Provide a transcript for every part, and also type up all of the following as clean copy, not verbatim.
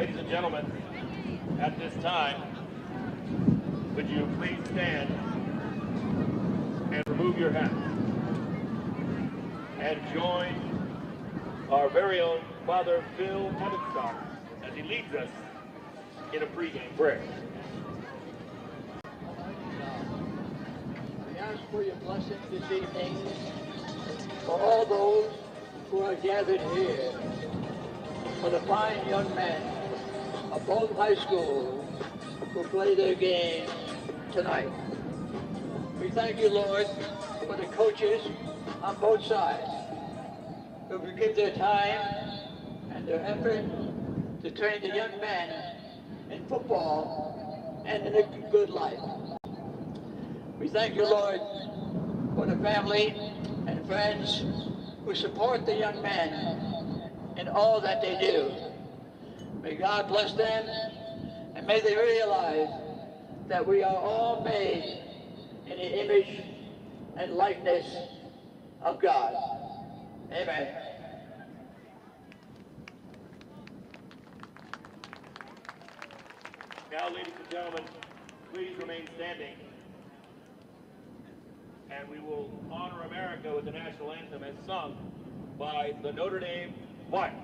Ladies and gentlemen, at this time, would you please stand and remove your hats and join our very own Father Phil McClintock as he leads us in a pregame prayer. We ask for your blessing this evening for all those who are gathered here, for the fine young men of both high schools who play their game tonight. We thank you, Lord, for the coaches on both sides who will give their time and their effort to train the young men in football and in a good life. We thank you, Lord, for the family and friends who support the young men in all that they do. May God bless them, and may they realize that we are all made in the image and likeness of God. Amen. Now, ladies and gentlemen, please remain standing, and we will honor America with the national anthem as sung by the Notre Dame Choir.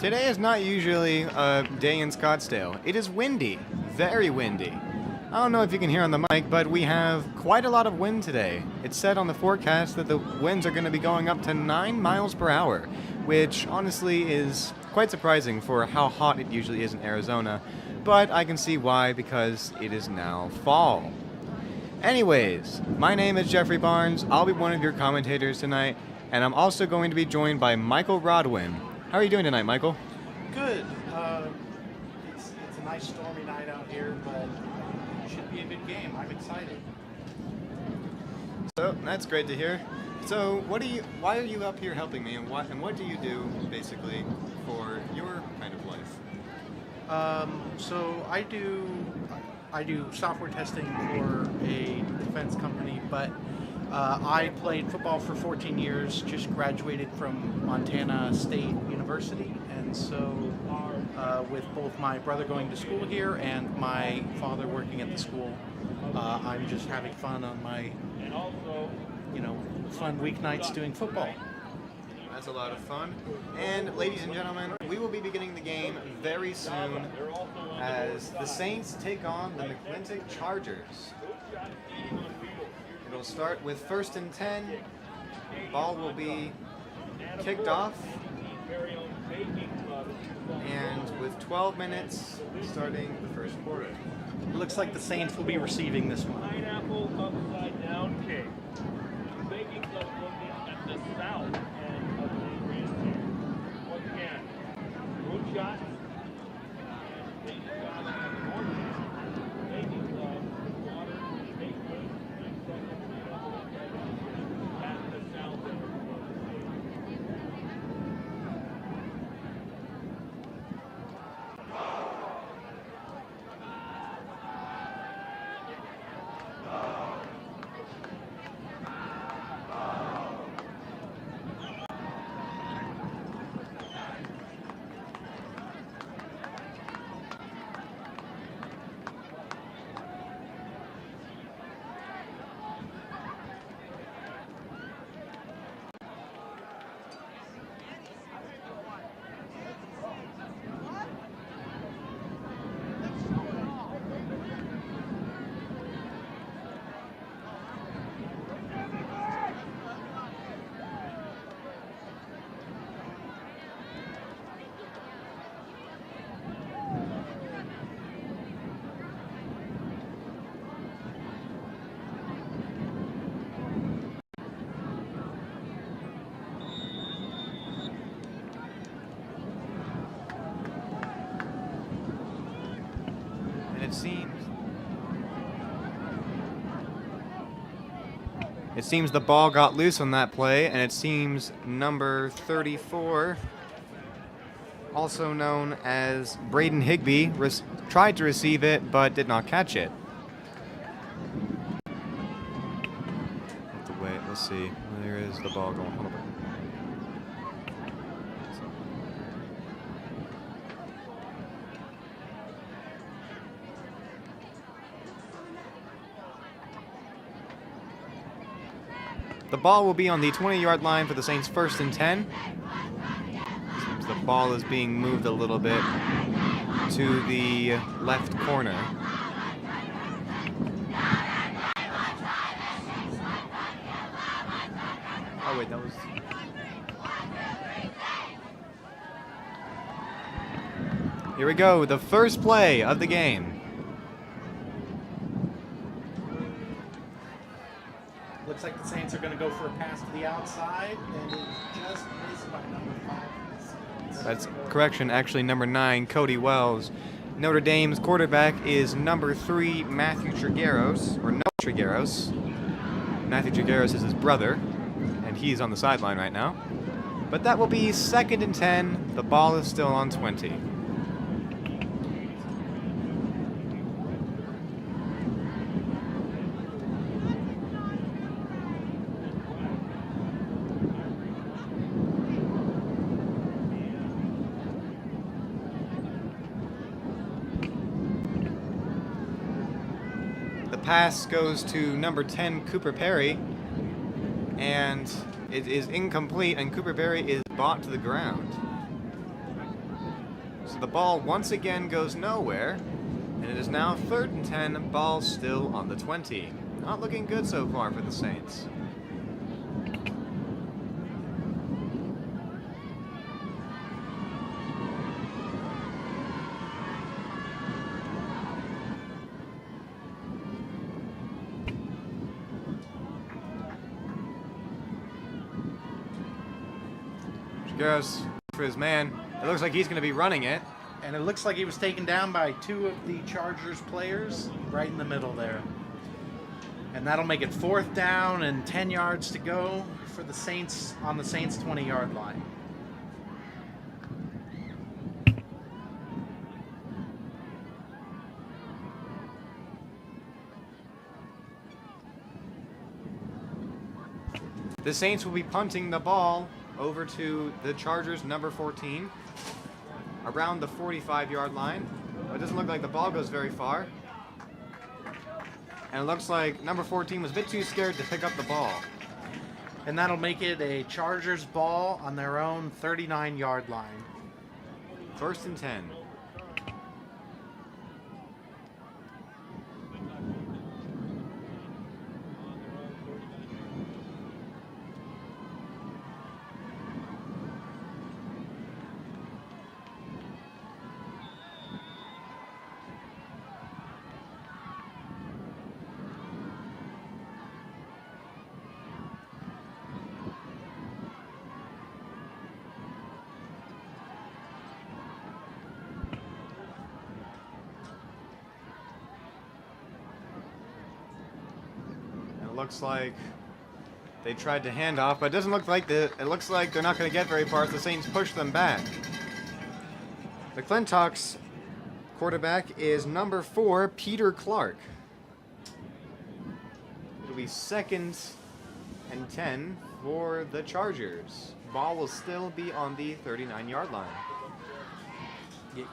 Today is not usually a day in Scottsdale. It is windy, very windy. I don't know if you can hear on the mic, but we have quite a lot of wind today. It's said on the forecast that the winds are going to be going up to 9 miles per hour, which honestly is quite surprising for how hot it usually is in Arizona, but I can see why, because it is now fall. Anyways, my name is Jeffrey Barnes. I'll be one of your commentators tonight, and I'm also going to be joined by Michael Rodwin. How are you doing tonight, Michael? Good. It's a nice stormy night out here, but it should be a good game. I'm excited. So that's great to hear. So why are you up here helping me, and what do you do basically for your kind of life? So I do software testing for a defense company, but I played football for 14 years, just graduated from Montana State University, and so with both my brother going to school here and my father working at the school, I'm just having fun on my, fun weeknights doing football. That's a lot of fun. And ladies and gentlemen, we will be beginning the game very soon as the Saints take on the McClintock Chargers. It'll start with 1st and 10. Ball will be kicked off. And with 12 minutes starting the first quarter. It looks like the Saints will be receiving this one. Pineapple upside down cake. Baking stuff looking at the south end of the Grand here. Once again, moonshot. And baking stuff on the north end. Baking stuff, water, baked goods, and stuff at the south end. It seems the ball got loose on that play, and it seems number 34, also known as Braden Higbee, tried to receive it but did not catch it. Wait, let's see. Where is the ball going? Hold on. The ball will be on the 20-yard line for the Saints' 1st and 10. Seems the ball is being moved a little bit to the left corner. Oh wait, that was... Here we go, the first play of the game. Looks like the Saints are going to go for a pass to the outside, and it just missed by number 5. That's correction, actually number 9, Cody Wells. Notre Dame's quarterback is number 3, Matthew Trigueros, or no Trigueros. Matthew Trigueros is his brother, and he's on the sideline right now. But that will be 2nd and 10. The ball is still on 20. Pass goes to number 10, Cooper Perry, and it is incomplete, and Cooper Perry is brought to the ground. So the ball once again goes nowhere, and it is now 3rd and 10, ball still on the 20. Not looking good so far for the Saints. Goes for his man. It looks like he's going to be running it. And it looks like he was taken down by 2 of the Chargers players right in the middle there. And that'll make it 4th down and 10 yards to go for the Saints on the Saints' 20-yard line. The Saints will be punting the ball over to the Chargers' number 14, around the 45-yard line. It doesn't look like the ball goes very far. And it looks like number 14 was a bit too scared to pick up the ball. And that'll make it a Chargers ball on their own 39-yard line. 1st and 10. Looks like they tried to hand off, but it doesn't look like it looks like they're not going to get very far as the Saints push them back. McClintock's quarterback is number 4, Peter Clark. It'll be 2nd and 10 for the Chargers. Ball will still be on the 39-yard line. Yeah.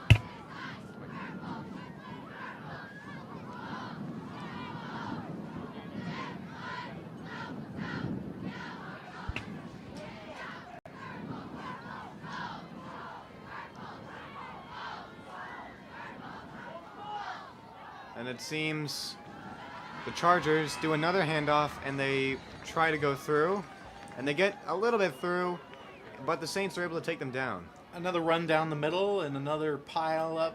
And it seems the Chargers do another handoff, and they try to go through, and they get a little bit through, but the Saints are able to take them down. Another run down the middle and another pile up.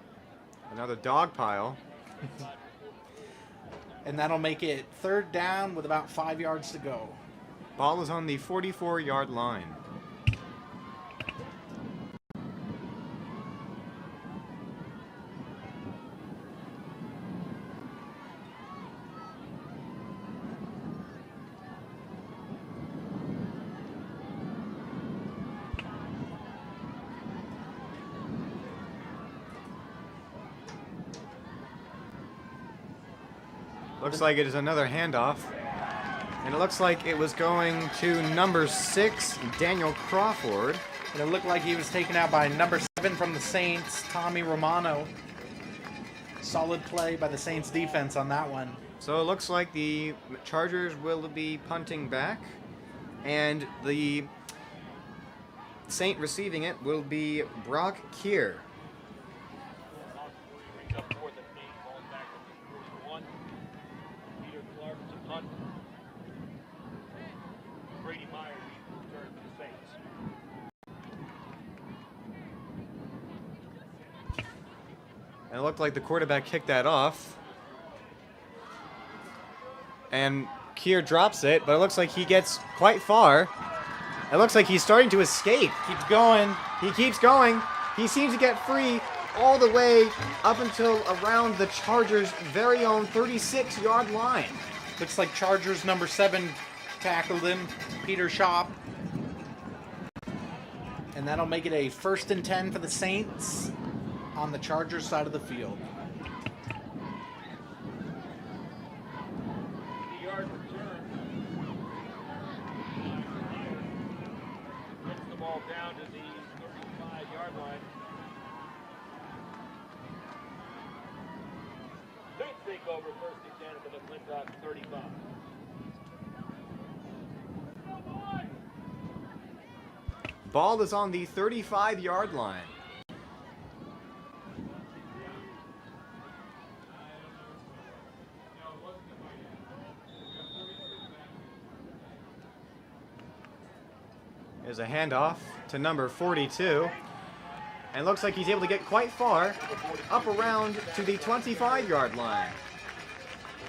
Another dog pile. And that'll make it 3rd down with about 5 yards to go. Ball is on the 44-yard line. Looks like it is another handoff. And it looks like it was going to number 6, Daniel Crawford. And it looked like he was taken out by number 7 from the Saints, Tommy Romano. Solid play by the Saints defense on that one. So it looks like the Chargers will be punting back. And the Saint receiving it will be Brock Keir. And it looked like the quarterback kicked that off. And Keir drops it, but it looks like he gets quite far. It looks like he's starting to escape. Keeps going. He keeps going. He seems to get free all the way up until around the Chargers' very own 36-yard line. Looks like Chargers number 7 tackled him, Peter Schaub. And that'll make it a 1st and 10 for the Saints on the Chargers side of the field. Yard return. Gets the ball down to the 35-yard line. Saints take over 1st and 10 at the McClintock 35. Ball is on the 35-yard line. There's a handoff to number 42. And it looks like he's able to get quite far, up around to the 25-yard line.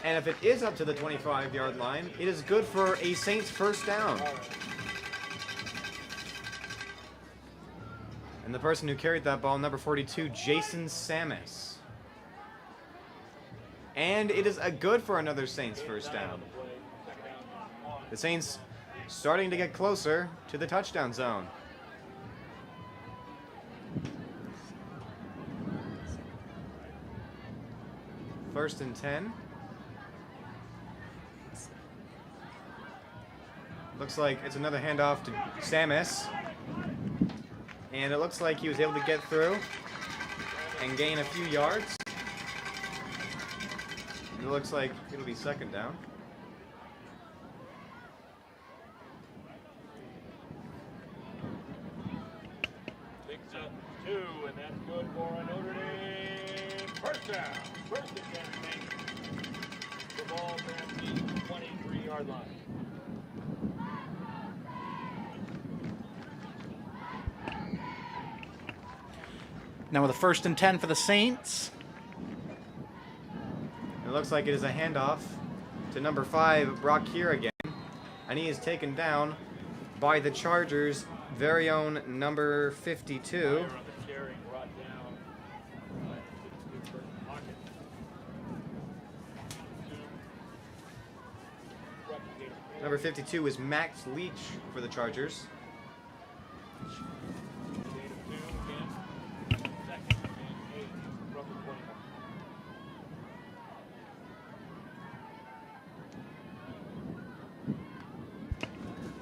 And if it is up to the 25-yard line, it is good for a Saints 1st down. And the person who carried that ball, number 42, Jason Samus. And it is a good for another Saints 1st down. The Saints starting to get closer to the touchdown zone. First and 10. Looks like it's another handoff to Samus. And it looks like he was able to get through and gain a few yards. It looks like it'll be 2nd down. Picks up 2, and that's good for a Notre Dame 1st down. 1st and 10 Saints. The ball at the 23-yard line. Now with a 1st and 10 for the Saints. It looks like it is a handoff to number 5, Brock Keir again. And he is taken down by the Chargers' very own number 52. Number 52 is Max Leach for the Chargers.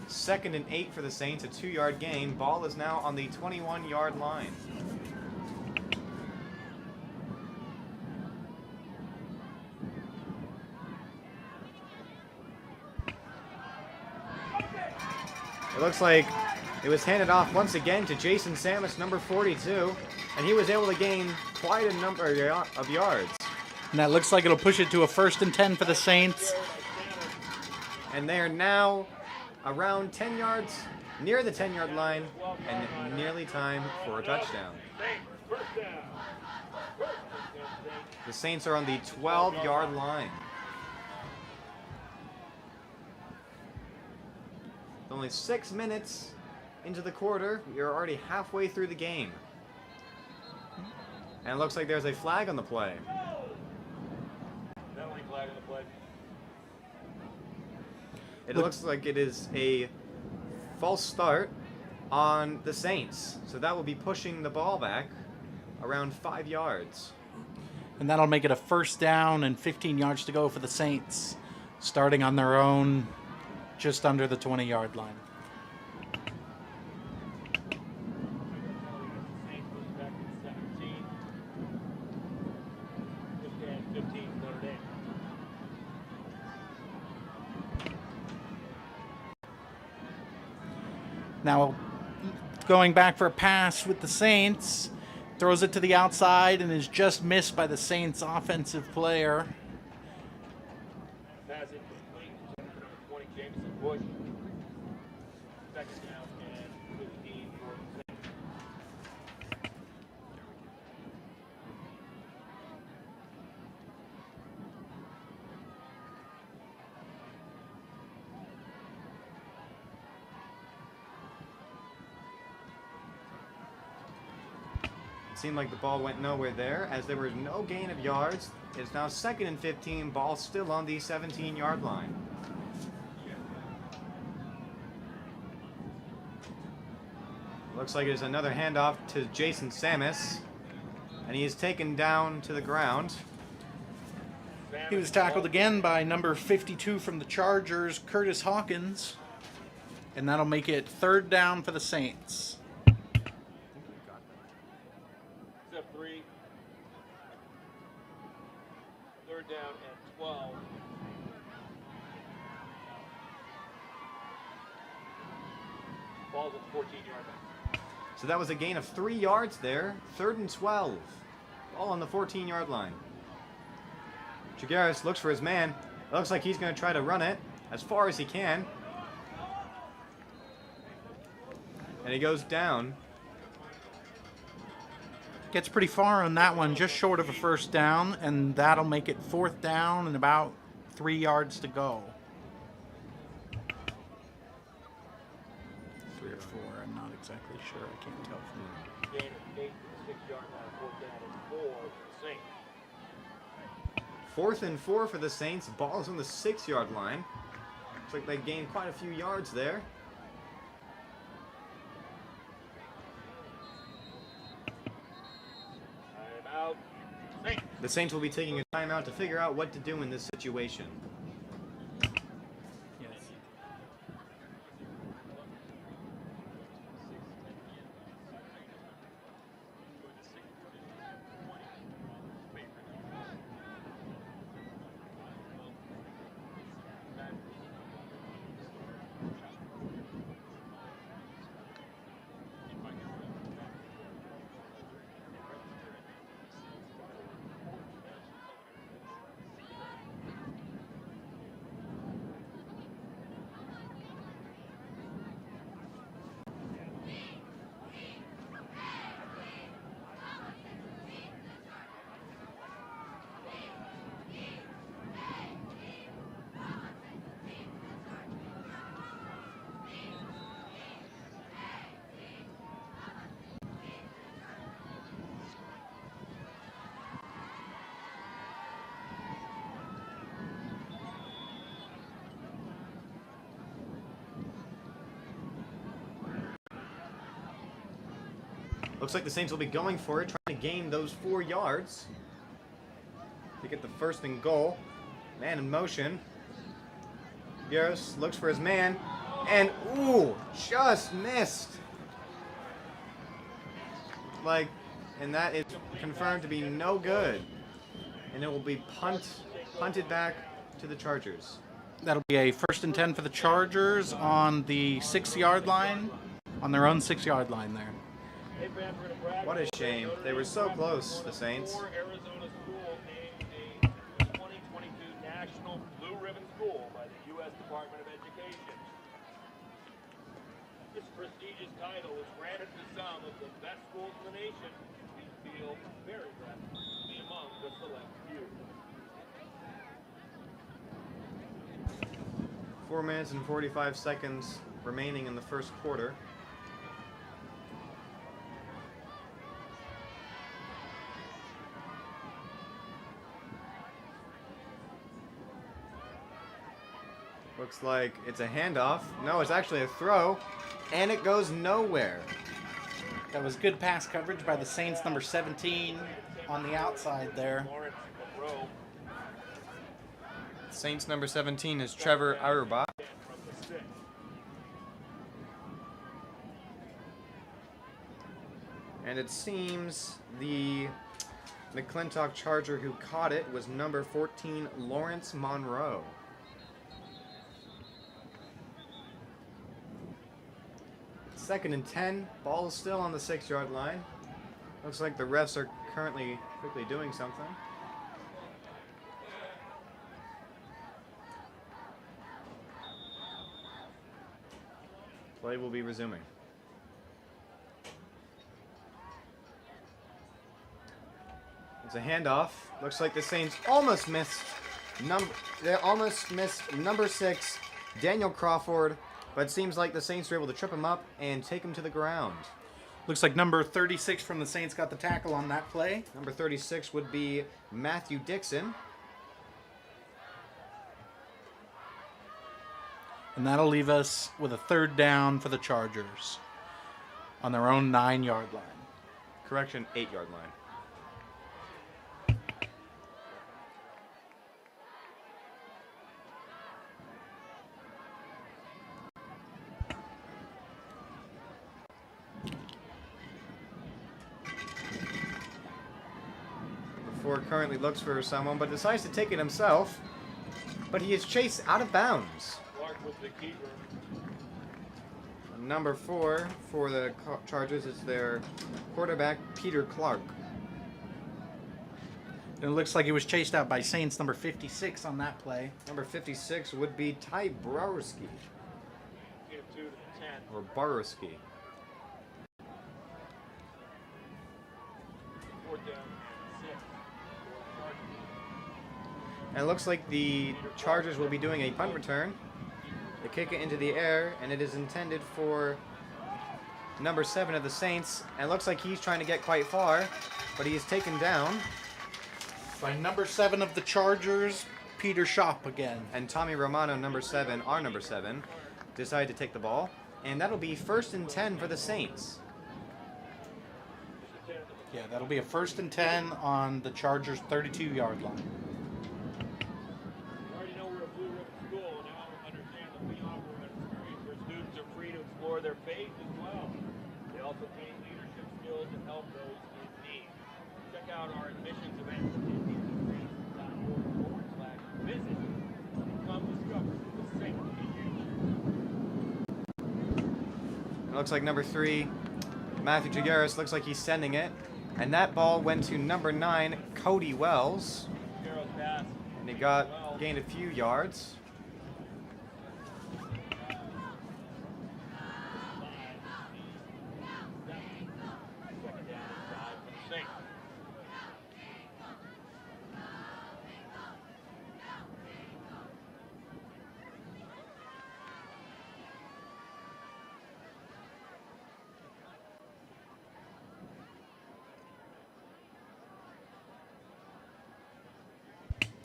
Second and 8 for the Saints, a 2-yard gain. Ball is now on the 21-yard line. It looks like it was handed off once again to Jason Samus, number 42, and he was able to gain quite a number of yards. And that looks like it'll push it to a 1st and 10 for the Saints. And they are now around 10 yards, near the 10-yard line, and nearly time for a touchdown. The Saints are on the 12-yard line. With only 6 minutes into the quarter, we are already halfway through the game. And it looks like there's a flag on the play. Penalty flag on the play. It looks like it is a false start on the Saints. So that will be pushing the ball back around 5 yards. And that'll make it a first down and 15 yards to go for the Saints, starting on their own, just under the 20-yard line. Saints was back in 17. Just had 15 Notre Dame. Now, going back for a pass with the Saints, throws it to the outside and is just missed by the Saints offensive player. Pass incomplete to number 20, Jameson Bush. Second down and 15 for the Saints. It seemed like the ball went nowhere there, as there was no gain of yards. It's now 2nd and 15, ball still on the 17-yard line. Looks like it's another handoff to Jason Samus, and he is taken down to the ground. He was tackled again by number 52 from the Chargers, Curtis Hawkins, and that'll make it third down for the Saints. Step 3. Third down and 12. Ball's at 14-yard line. So that was a gain of 3 yards there. 3rd and 12. All on the 14-yard line. Chigueras looks for his man. It looks like he's going to try to run it as far as he can. And he goes down. Gets pretty far on that one, just short of a first down, and that'll make it fourth down and about 3 yards to go. 3 or 4, I'm not exactly sure. I can't tell from here. Gain of 8 to the 6-yard line. Fourth down and 4 for the Saints. 4th and 4 for the Saints. Ball's on the 6-yard line. Looks like they gained quite a few yards there. Timeout. Saints. The Saints will be taking a timeout to figure out what to do in this situation. Yes. Looks like the Saints will be going for it, trying to gain those 4 yards to get the 1st and goal. Man in motion. Garris looks for his man, and ooh, just missed. And that is confirmed to be no good. And it will be punted back to the Chargers. That'll be a 1st and 10 for the Chargers on the 6-yard line, on their own 6-yard line there. What a shame. They were so close, the Saints. Arizona school named a 2022 National Blue Ribbon School by the U.S. Department of Education. This prestigious title is granted to some of the best schools in the nation. We feel very blessed to be among the select few. 4 minutes and 45 seconds remaining in the first quarter. Looks like it's a handoff. No, it's actually a throw, and it goes nowhere. That was good pass coverage by the Saints, number 17 on the outside there. Lawrence Monroe Saints number 17 is Trevor Auerbach. from the 6. And it seems the McClintock Charger who caught it was number 14, Lawrence Monroe. Second and 10. Ball is still on the 6-yard line. Looks like the refs are currently quickly doing something. Play will be resuming. It's a handoff. Looks like the Saints almost missed number 6, Daniel Crawford, but it seems like the Saints were able to trip him up and take him to the ground. Looks like number 36 from the Saints got the tackle on that play. Number 36 would be Matthew Dixon. And that'll leave us with a 3rd down for the Chargers on their own 9-yard line. Correction, 8-yard line. Ford currently looks for someone, but decides to take it himself. But he is chased out of bounds. Clark was the keeper. Number 4 for the Chargers is their quarterback, Peter Clark. And it looks like he was chased out by Saints number 56 on that play. Number 56 would be Ty Borowski, Get 2 to the 10. or Borowski. 4th down and 6. And it looks like the Chargers will be doing a punt return. They kick it into the air, and it is intended for number 7 of the Saints. And it looks like he's trying to get quite far, but he is taken down. By number 7 of the Chargers, Peter Schopp again. And Tommy Romano, number 7, our number 7, decided to take the ball. And that'll be 1st and 10 for the Saints. Yeah, that'll be a 1st and 10 on the Chargers' 32-yard line. You already know we're a Blue Ribbon school. Now understand that we offer an experience where students are free to explore their faith as well. They also gain leadership skills and help those in need. Check out our admissions events at NDP.org/visit and come discover the Saint in you. It looks like number 3, Matthew Jaguaris, looks like he's sending it. And that ball went to number 9, Cody Wells. Garrow's pass. And he gained a few yards. Second down and 5 for the Saints.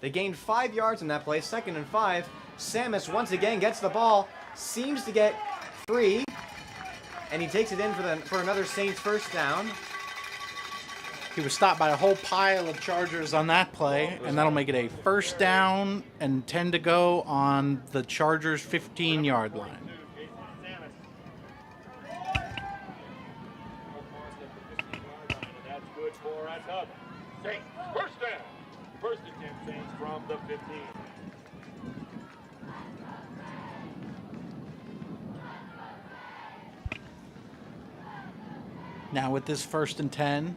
They gained 5 yards in that play. 2nd and 5. Samus once again gets the ball, seems to get free, and he takes it in for another Saints 1st down. He was stopped by a whole pile of Chargers on that play, and that'll make it a 1st down and 10 to go on the Chargers' 15-yard line. That's good for another Saints. 1st down. 1st and 10 Saints from the 15. Now with this 1st and 10,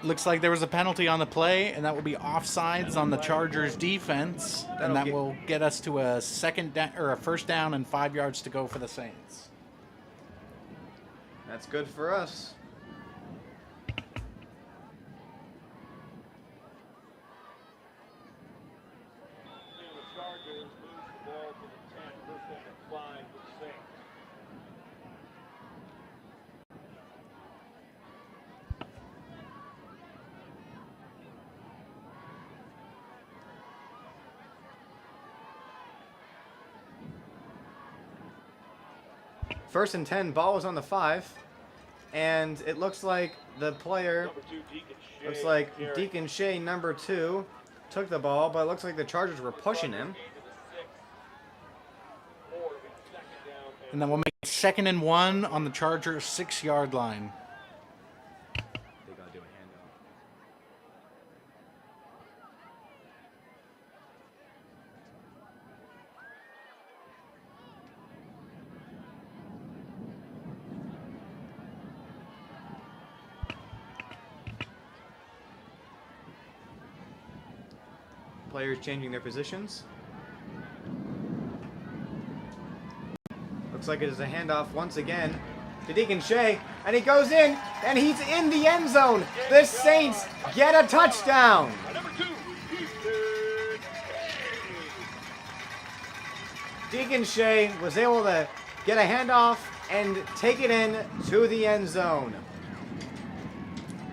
looks like there was a penalty on the play, and that will be offsides on the Chargers' defense, and that will get us to a 1st down and 5 yards to go for the Saints. That's good for us. The Chargers lose the ball to the 10. 1st down and 5 for the Saints. First and 10, ball is on the 5. And it looks like the player, Number 2, Deacon Shea. looks like carrying Deacon Shea, number 2, took the ball, but it looks like the Chargers were pushing him. gain to the 6. 4 to be second down And then we'll make it 2nd and 1 on the Chargers' 6-yard line. They gotta do a handoff. Players changing their positions. Looks like it is a handoff once again to Deacon Shea, and he goes in, and he's in the end zone. The Saints get a touchdown. Number 2, Deacon Shea was able to get a handoff and take it in to the end zone.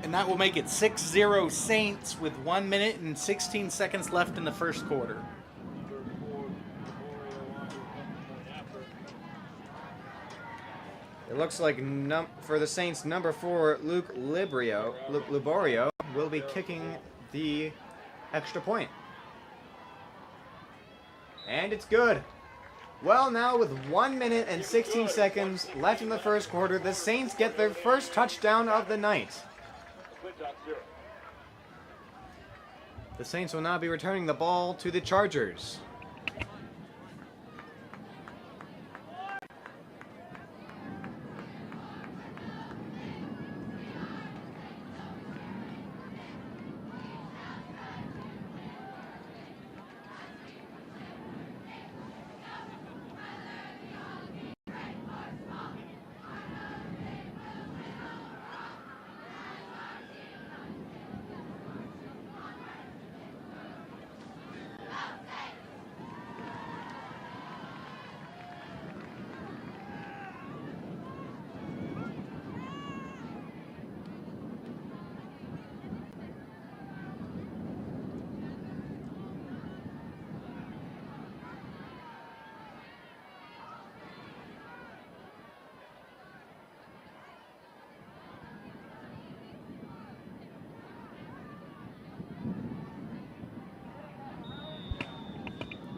And that will make it 6-0 Saints with 1 minute and 16 seconds left in the first quarter. It looks like for the Saints, number 4, Luke Liborio will be kicking the extra point. And it's good. Well, now with 1 minute and 16 seconds left in the first quarter, the Saints get their first touchdown of the night. McClintock 0. The Saints will now be returning the ball to the Chargers.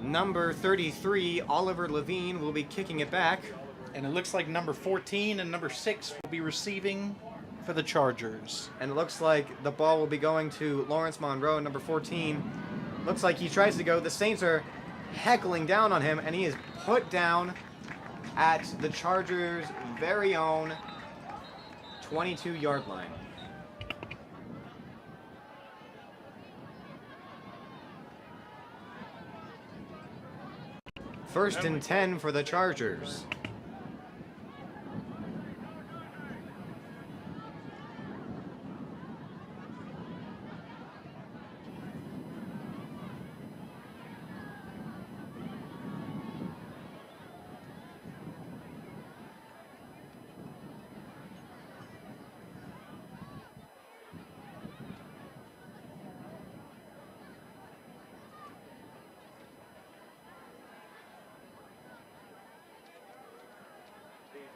Number 33, Oliver Levine, will be kicking it back. And it looks like number 14 and number 6 will be receiving for the Chargers. And it looks like the ball will be going to Lawrence Monroe, number 14. Looks like he tries to go. The Saints are heckling down on him, and he is put down at the Chargers' very own 22-yard line. First and 10 for the Chargers.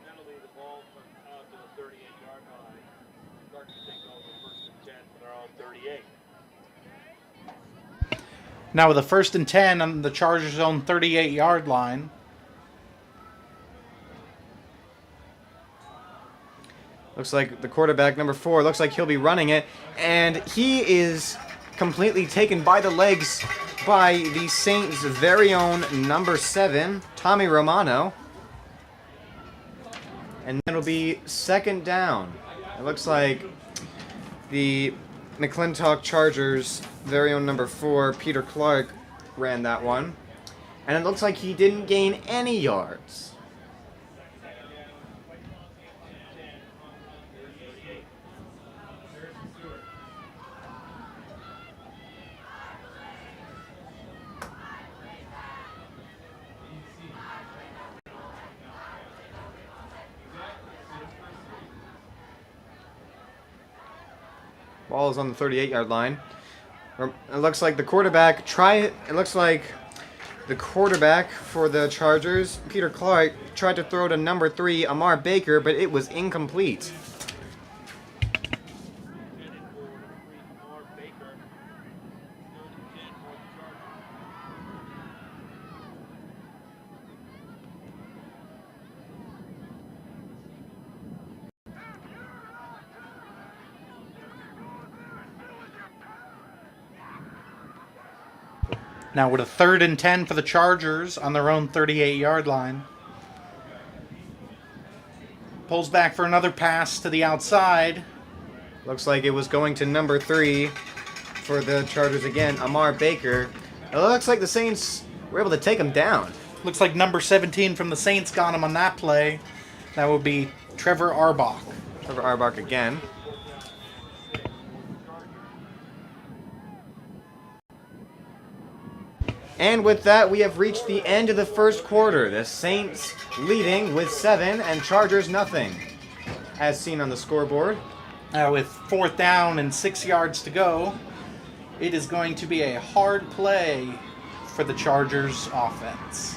Penalty, the ball out to the 38-yard line. Starting to take over first and 10 for their own 38. Now with a 1st and 10 on the Chargers' own 38-yard line. Looks like the quarterback, number 4, looks like he'll be running it. And he is completely taken by the legs by the Saints' very own number 7, Tommy Romano. And then it'll be second down. It looks like the McClintock Chargers' very own number 4, Peter Clark, ran that one. And it looks like he didn't gain any yards. Ball is on the 38-yard line. It looks like the quarterback it looks like The quarterback for the Chargers, Peter Clark, tried to throw to number 3, Amar Baker, but it was incomplete. Now with a 3rd and 10 for the Chargers on their own 38-yard line. Pulls back for another pass to the outside. Looks like it was going to number 3 for the Chargers again, Amar Baker. It looks like the Saints were able to take him down. Looks like number 17 from the Saints got him on that play. That would be Trevor Arbach. Trevor Arbach again. And with that, we have reached the end of the first quarter. The Saints leading with 7 and Chargers nothing, as seen on the scoreboard. With 4th down and 6 yards to go, it is going to be a hard play for the Chargers offense.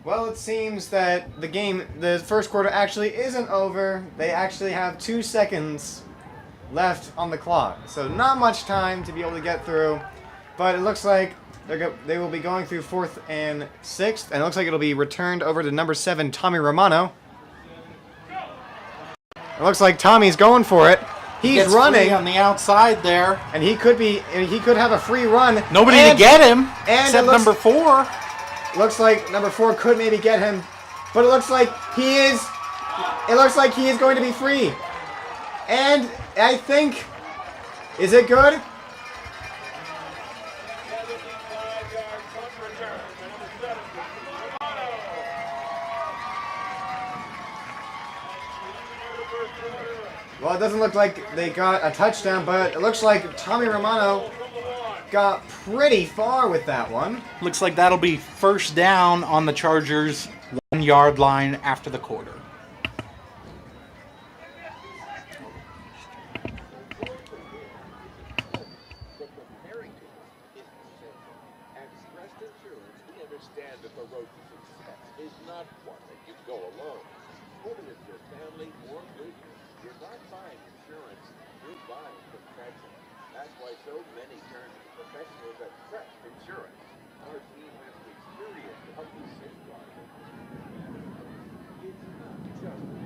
Well, it seems that the first quarter actually isn't over. They actually have 2 seconds left on the clock. So not much time to be able to get through. But it looks like they will be going through 4th and 6th. And it looks like it'll be returned over to number 7, Tommy Romano. It looks like Tommy's going for it. He's running on the outside there. And he could have a free run. Nobody to get him except number 4. Looks like number 4 could maybe get him, but it looks like he is going to be free. And I think, is it good? Well, it doesn't look like they got a touchdown, but it looks like Tommy Romano got pretty far with that one. Looks like that'll be 1st down on the Chargers' 1-yard line after the quarter. That's why so many turn to professionals at Crest Insurance. Our team has the experience to help you safeguard it. It's not just insurance.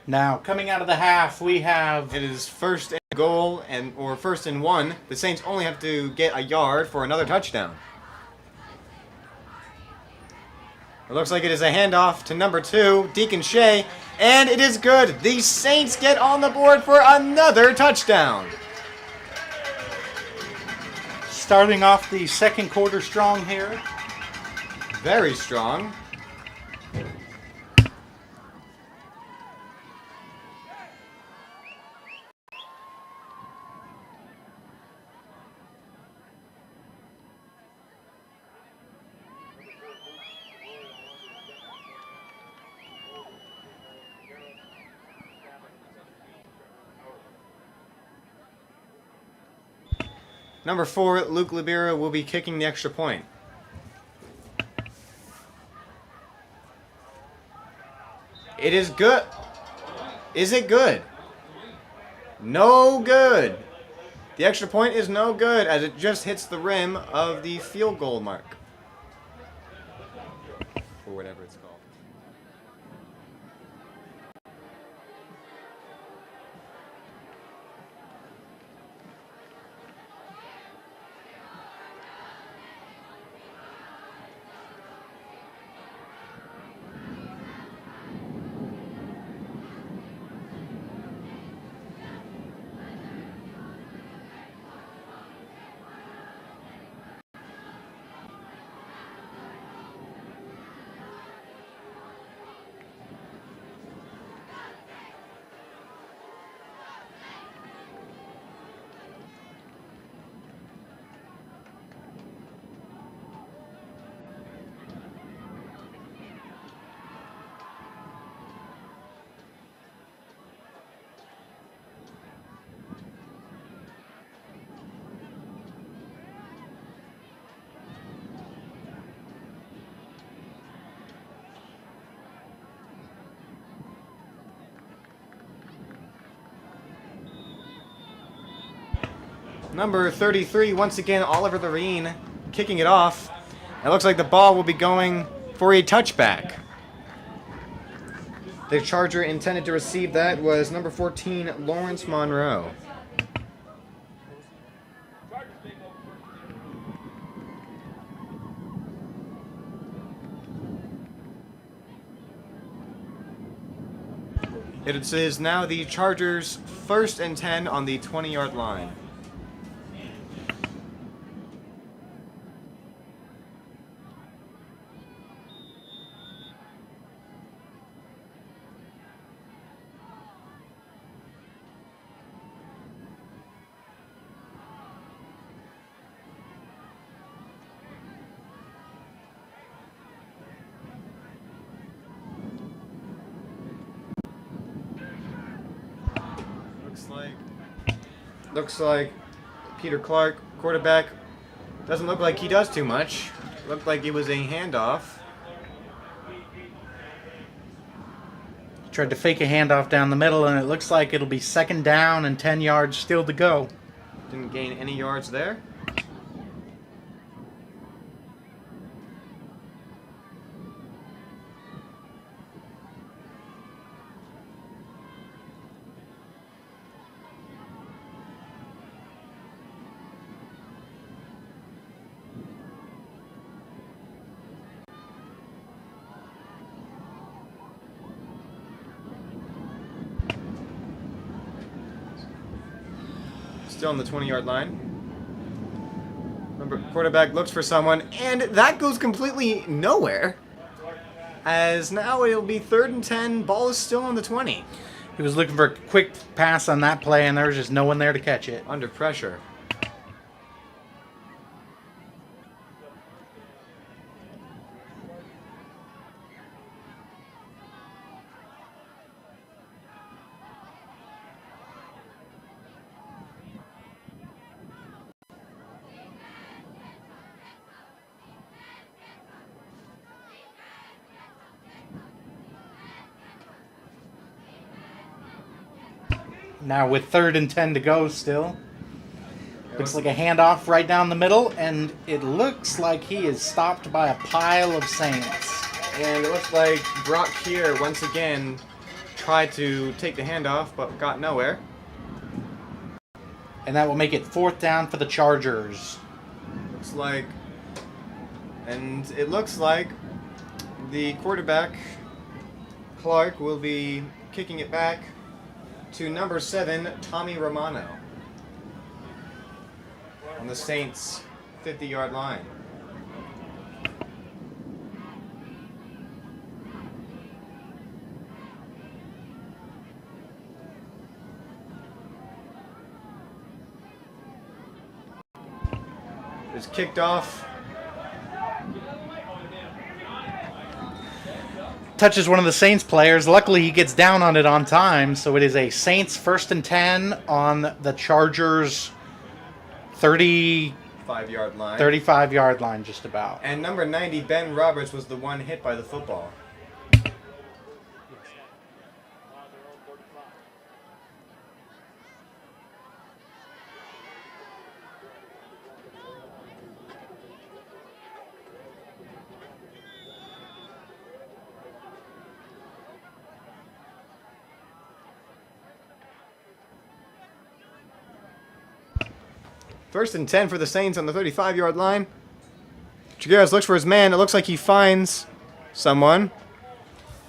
Now, coming out of the half, we have... It is 1st and goal or 1st and 1. The Saints only have to get a yard for another touchdown. It looks like it is a handoff to number 2, Deacon Shea. And it is good. The Saints get on the board for another touchdown. Starting off the second quarter strong here. Very strong. Number 4, Luke Libera will be kicking the extra point. It is good. Is it good? No good. The extra point is no good as it just hits the rim of the field goal mark. Or whatever it's called. Number 33, once again, Oliver Loreen kicking it off. It looks like the ball will be going for a touchback. The Charger intended to receive that was number 14, Lawrence Monroe. It is now the Chargers' 1st and 10 on the 20-yard line. Looks like Peter Clark, quarterback, doesn't look like he does too much. Looked like it was a handoff. Tried to fake a handoff down the middle, and it looks like it'll be 2nd down and 10 yards still to go. Didn't gain any yards there. Still on the 20-yard line. Remember, quarterback looks for someone, and that goes completely nowhere. As now it'll be 3rd and 10. Ball is still on the 20. He was looking for a quick pass on that play, and there was just no one there to catch it. Under pressure. Now with 3rd and 10 to go still. Looks like a handoff right down the middle, and it looks like he is stopped by a pile of Saints. And it looks like Brock here once again tried to take the handoff, but got nowhere. And that will make it 4th down for the Chargers. Looks like, and it looks like the quarterback Clark will be kicking it back to number 7, Tommy Romano, on the Saints' 50-yard line. It's kicked off. Touches one of the Saints players. Luckily, he gets down on it on time, so it is a Saints 1st and 10 on the Chargers 5-yard line. 35-yard line, just about. And number 90, Ben Roberts, was the one hit by the football. First and 10 for the Saints on the 35-yard line. Trigueros looks for his man. It looks like he finds someone.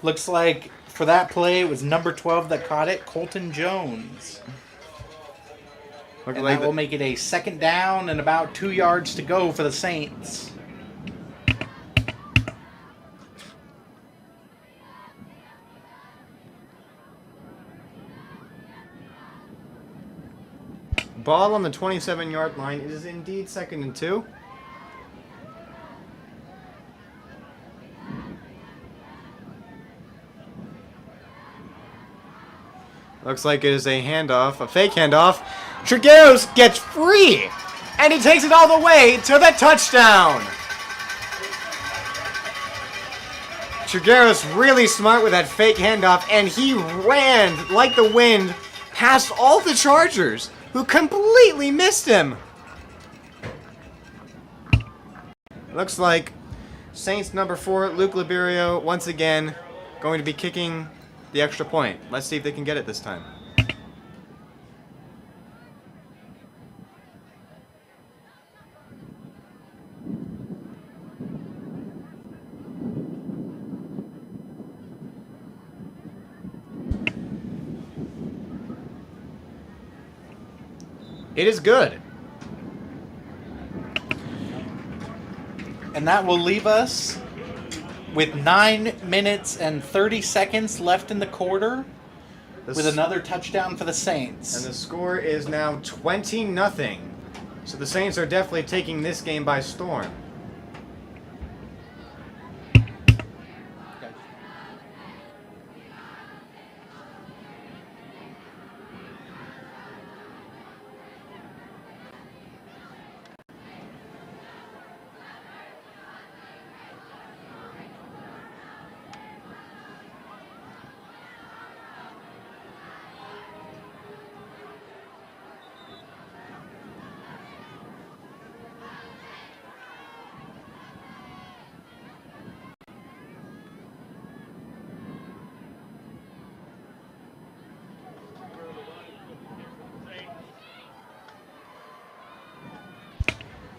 Looks like for that play, it was number 12 that caught it, Colton Jones. And that will make it a 2nd down and about 2 yards to go for the Saints. Ball on the 27-yard line. It is indeed 2nd and 2. Looks like it is a handoff, a fake handoff. Trigueros gets free, and he takes it all the way to the touchdown. Trigueros really smart with that fake handoff, and he ran like the wind past all the Chargers, who completely missed him. Looks like Saints number 4, Luke Liberio, once again going to be kicking the extra point. Let's see if they can get it this time. It is good. And that will leave us with 9 minutes and 30 seconds left in the quarter with another touchdown for the Saints. And the score is now 20-0. So the Saints are definitely taking this game by storm.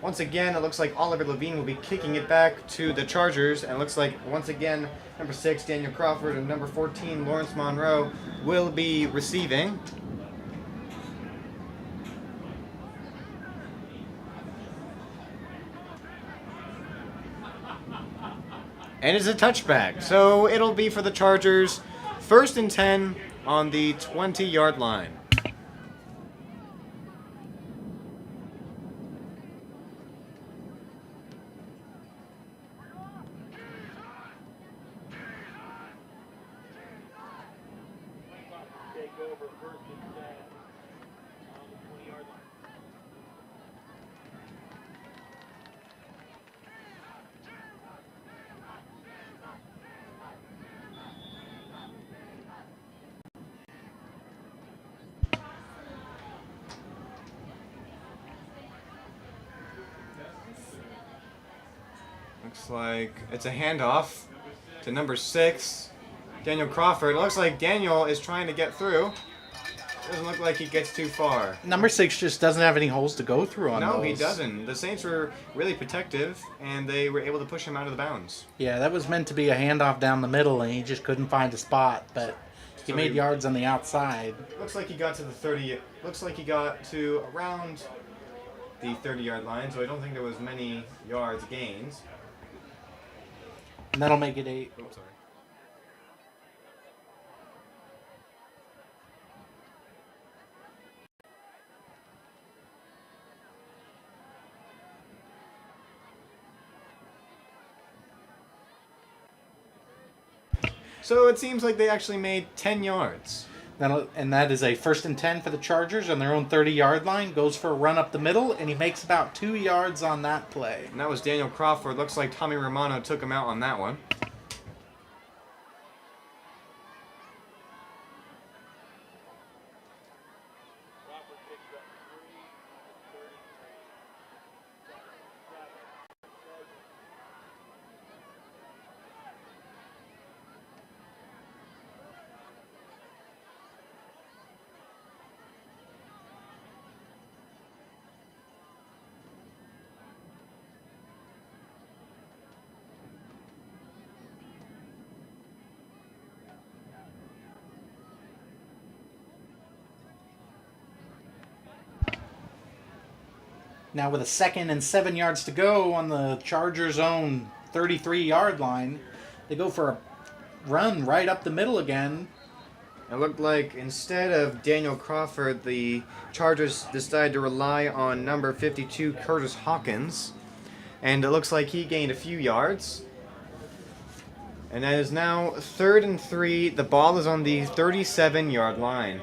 Once again, it looks like Oliver Levine will be kicking it back to the Chargers. And it looks like, once again, number 6, Daniel Crawford, and number 14, Lawrence Monroe, will be receiving. And it's a touchback. So it'll be for the Chargers. 1st and 10 on the 20-yard line. Looks like it's a handoff to number 6, Daniel Crawford. It looks like Daniel is trying to get through. Doesn't look like he gets too far. Number 6 just doesn't have any holes to go through on those. No, he doesn't. The Saints were really protective, and they were able to push him out of the bounds. Yeah, that was meant to be a handoff down the middle, and he just couldn't find a spot. But he made yards on the outside. Looks like he got to the 30. Looks like he got to around the 30-yard line, so I don't think there was many yards gains. And that'll make it 8. Oh, sorry. So it seems like they actually made 10 yards. And that is a 1st and 10 for the Chargers on their own 30-yard line. Goes for a run up the middle, and he makes about 2 yards on that play. And that was Daniel Crawford. Looks like Tommy Romano took him out on that one. Now with a 2nd and 7 yards to go on the Chargers' own 33-yard line, they go for a run right up the middle again. It looked like instead of Daniel Crawford, the Chargers decided to rely on number 52, Curtis Hawkins. And it looks like he gained a few yards. And that is now 3rd and 3. The ball is on the 37-yard line.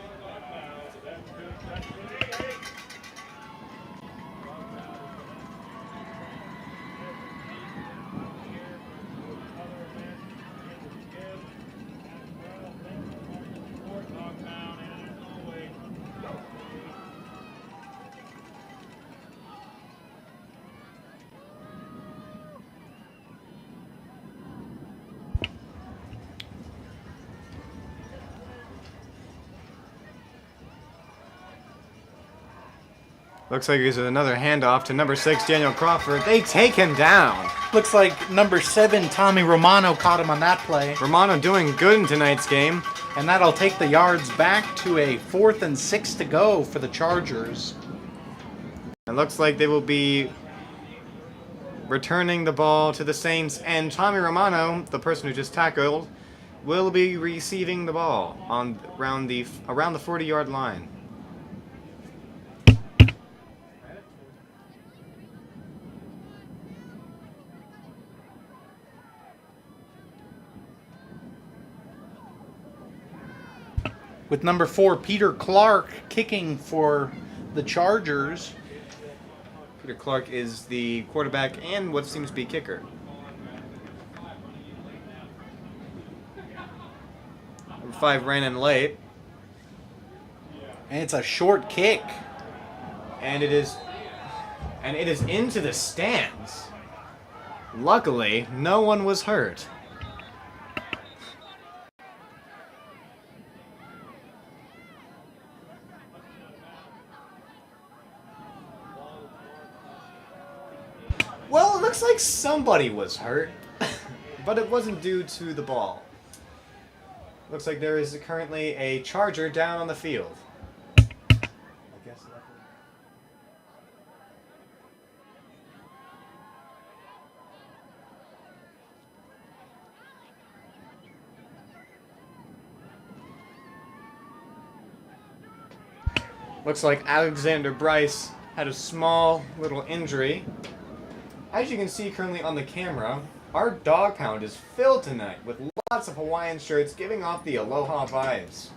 Looks like there's another handoff to number 6, Daniel Crawford. They take him down. Looks like number 7, Tommy Romano, caught him on that play. Romano doing good in tonight's game. And that'll take the yards back to a 4th and 6 to go for the Chargers. It looks like they will be returning the ball to the Saints. And Tommy Romano, the person who just tackled, will be receiving the ball on around the 40-yard line. With number 4, Peter Clark, kicking for the Chargers. Peter Clark is the quarterback and what seems to be kicker. Number 5 ran in late. And it's a short kick. And it is into the stands. Luckily, no one was hurt. Well, it looks like somebody was hurt, but it wasn't due to the ball. Looks like there is currently a Charger down on the field. I guess looks like Alexander Bryce had a small little injury. As you can see currently on the camera, our dog pound is filled tonight with lots of Hawaiian shirts giving off the aloha vibes.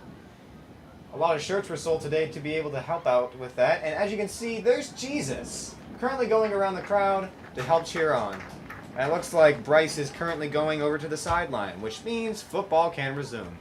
A lot of shirts were sold today to be able to help out with that, and as you can see, there's Jesus currently going around the crowd to help cheer on. And it looks like Bryce is currently going over to the sideline, which means football can resume.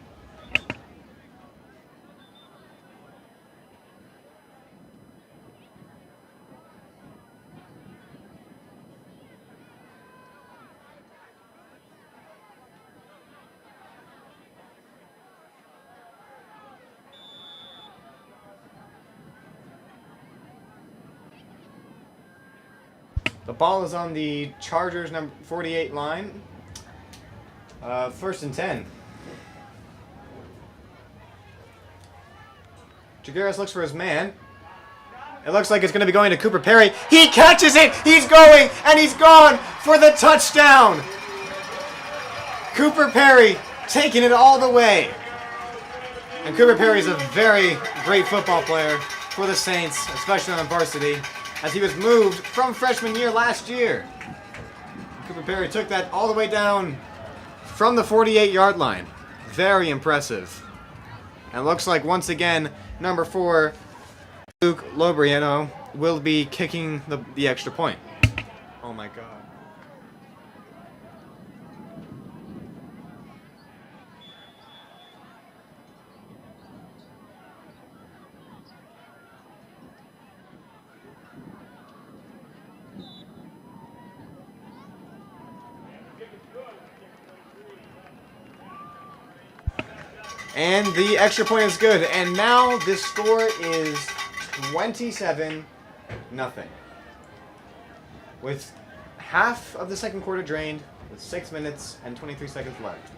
The ball is on the Chargers number 48 line. 1st and 10. Jaguares looks for his man. It looks like it's going to be going to Cooper Perry. He catches it! He's going! And he's gone for the touchdown! Cooper Perry taking it all the way. And Cooper Perry is a very great football player for the Saints, especially on varsity, as he was moved from freshman year last year. Cooper Perry took that all the way down from the 48-yard line. Very impressive. And looks like, once again, number 4, Luke Lobriano, will be kicking the extra point. Oh my God. And the extra point is good. And now this score is 27-0. With half of the second quarter drained, with 6 minutes and 23 seconds left.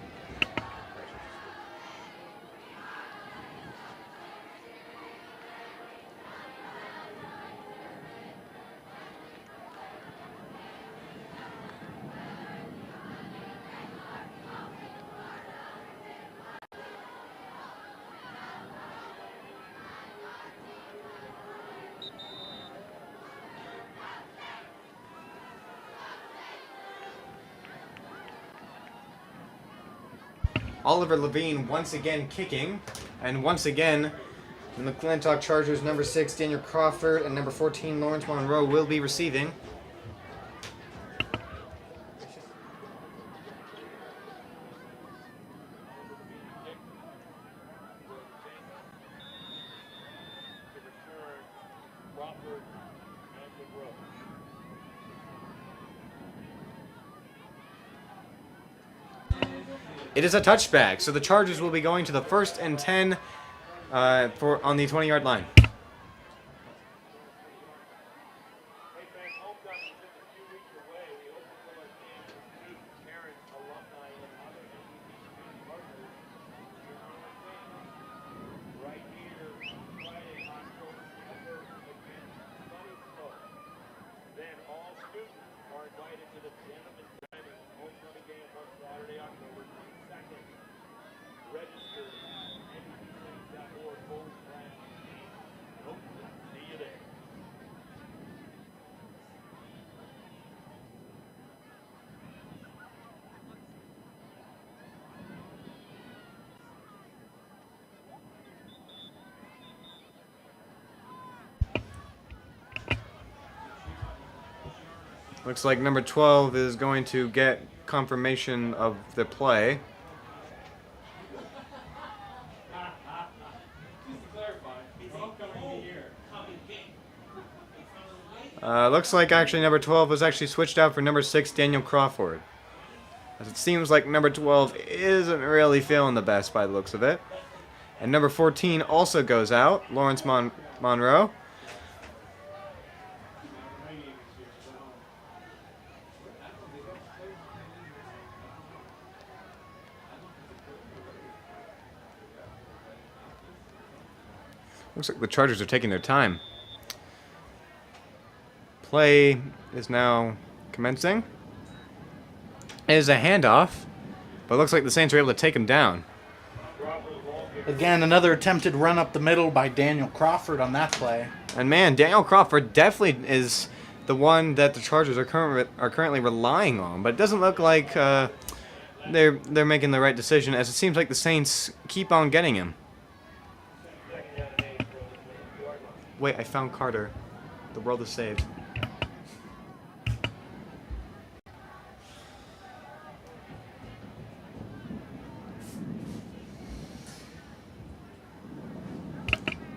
Oliver Levine once again kicking, and once again, the McClintock Chargers number 6 Daniel Crawford and number 14 Lawrence Monroe will be receiving. It is a touchback, so the Chargers will be going to the 1st and 10 on the 20-yard line. Looks like number 12 is going to get confirmation of the play. Looks like actually number 12 was actually switched out for number 6 Daniel Crawford. As it seems like number 12 isn't really feeling the best by the looks of it. And number 14 also goes out, Lawrence Monroe. Looks like the Chargers are taking their time. Play is now commencing. It is a handoff, but it looks like the Saints are able to take him down. Again, another attempted run up the middle by Daniel Crawford on that play. And man, Daniel Crawford definitely is the one that the Chargers are currently relying on, but it doesn't look like they're making the right decision, as it seems like the Saints keep on getting him. Wait, I found Carter. The world is saved.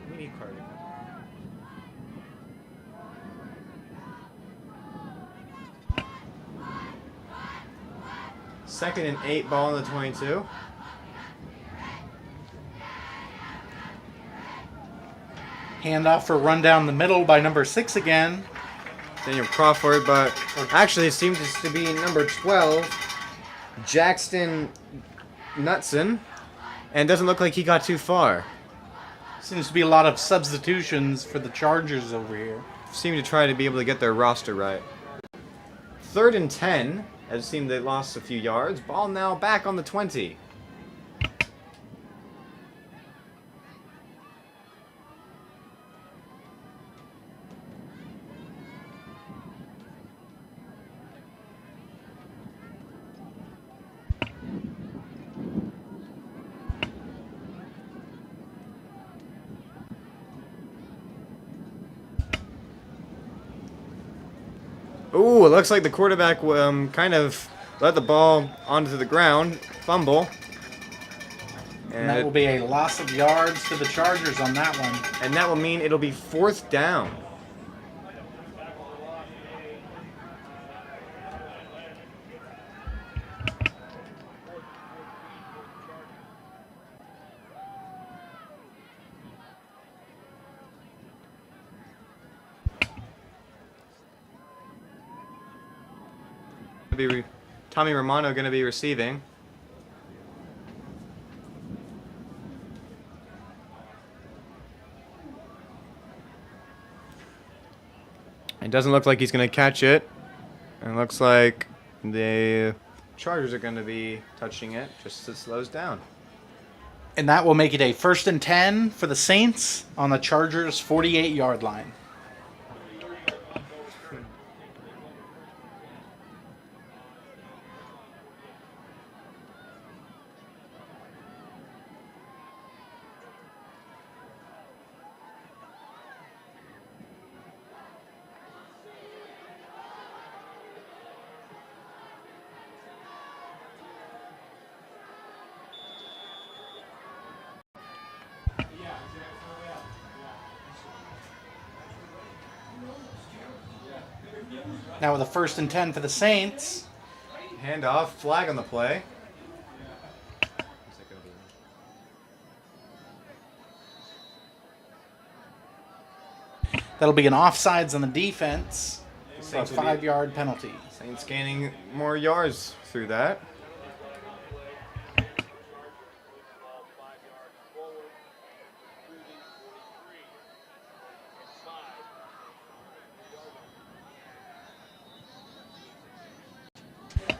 We need Carter. Second and 8, ball on the 22. Handoff for run down the middle by number 6 again. Daniel Crawford, but actually it seems to be number 12, Jackson Knutson, and it doesn't look like he got too far. Seems to be a lot of substitutions for the Chargers over here. Seem to try to be able to get their roster right. 3rd and 10, as it seemed they lost a few yards. Ball now back on the 20. Ooh, it looks like the quarterback kind of let the ball onto the ground, fumble. And that will be a loss of yards to the Chargers on that one. And that will mean it'll be 4th down. Tommy Romano going to be receiving. It doesn't look like he's going to catch it. And it looks like the Chargers are going to be touching it just as it slows down. And that will make it a 1st and 10 for the Saints on the Chargers' 48-yard line. Now with a 1st and 10 for the Saints. Handoff, flag on the play. That'll be an offsides on the defense for a 5-yard penalty. Saints gaining more yards through that.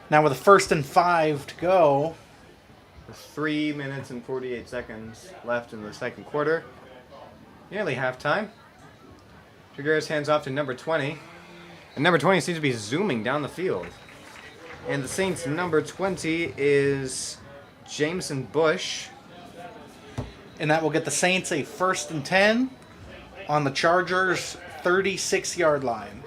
Now with a 1st and 5 to go. 3 minutes and 48 seconds left in the second quarter. Nearly halftime. Trigueros hands off to number 20. And number 20 seems to be zooming down the field. And the Saints' number 20 is Jameson Bush. And that will get the Saints a 1st and 10 on the Chargers' 36-yard line.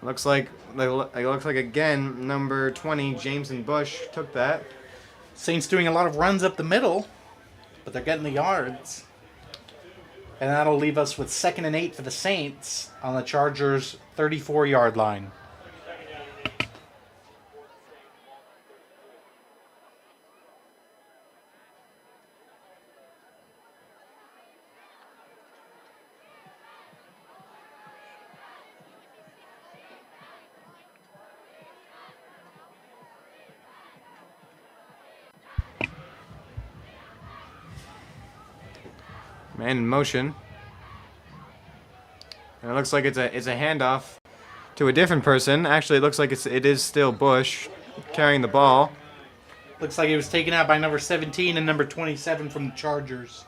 Looks like again number 20 Jameson Bush took that. Saints doing a lot of runs up the middle, but they're getting the yards. And that'll leave us with 2nd and 8 for the Saints on the Chargers' 34-yard line. Man in motion. And it looks like it's a handoff to a different person. Actually, it looks like it is still Bush carrying the ball. Looks like it was taken out by number 17 and number 27 from the Chargers.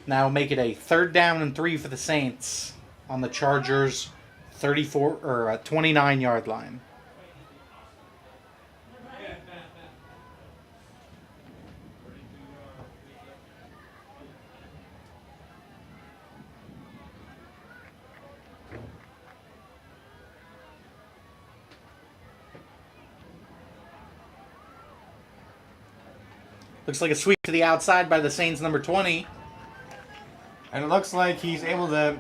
Now make it a 3rd down and 3 for the Saints on the Chargers' 29-yard line. Looks like a sweep to the outside by the Saints number 20. And it looks like he's able to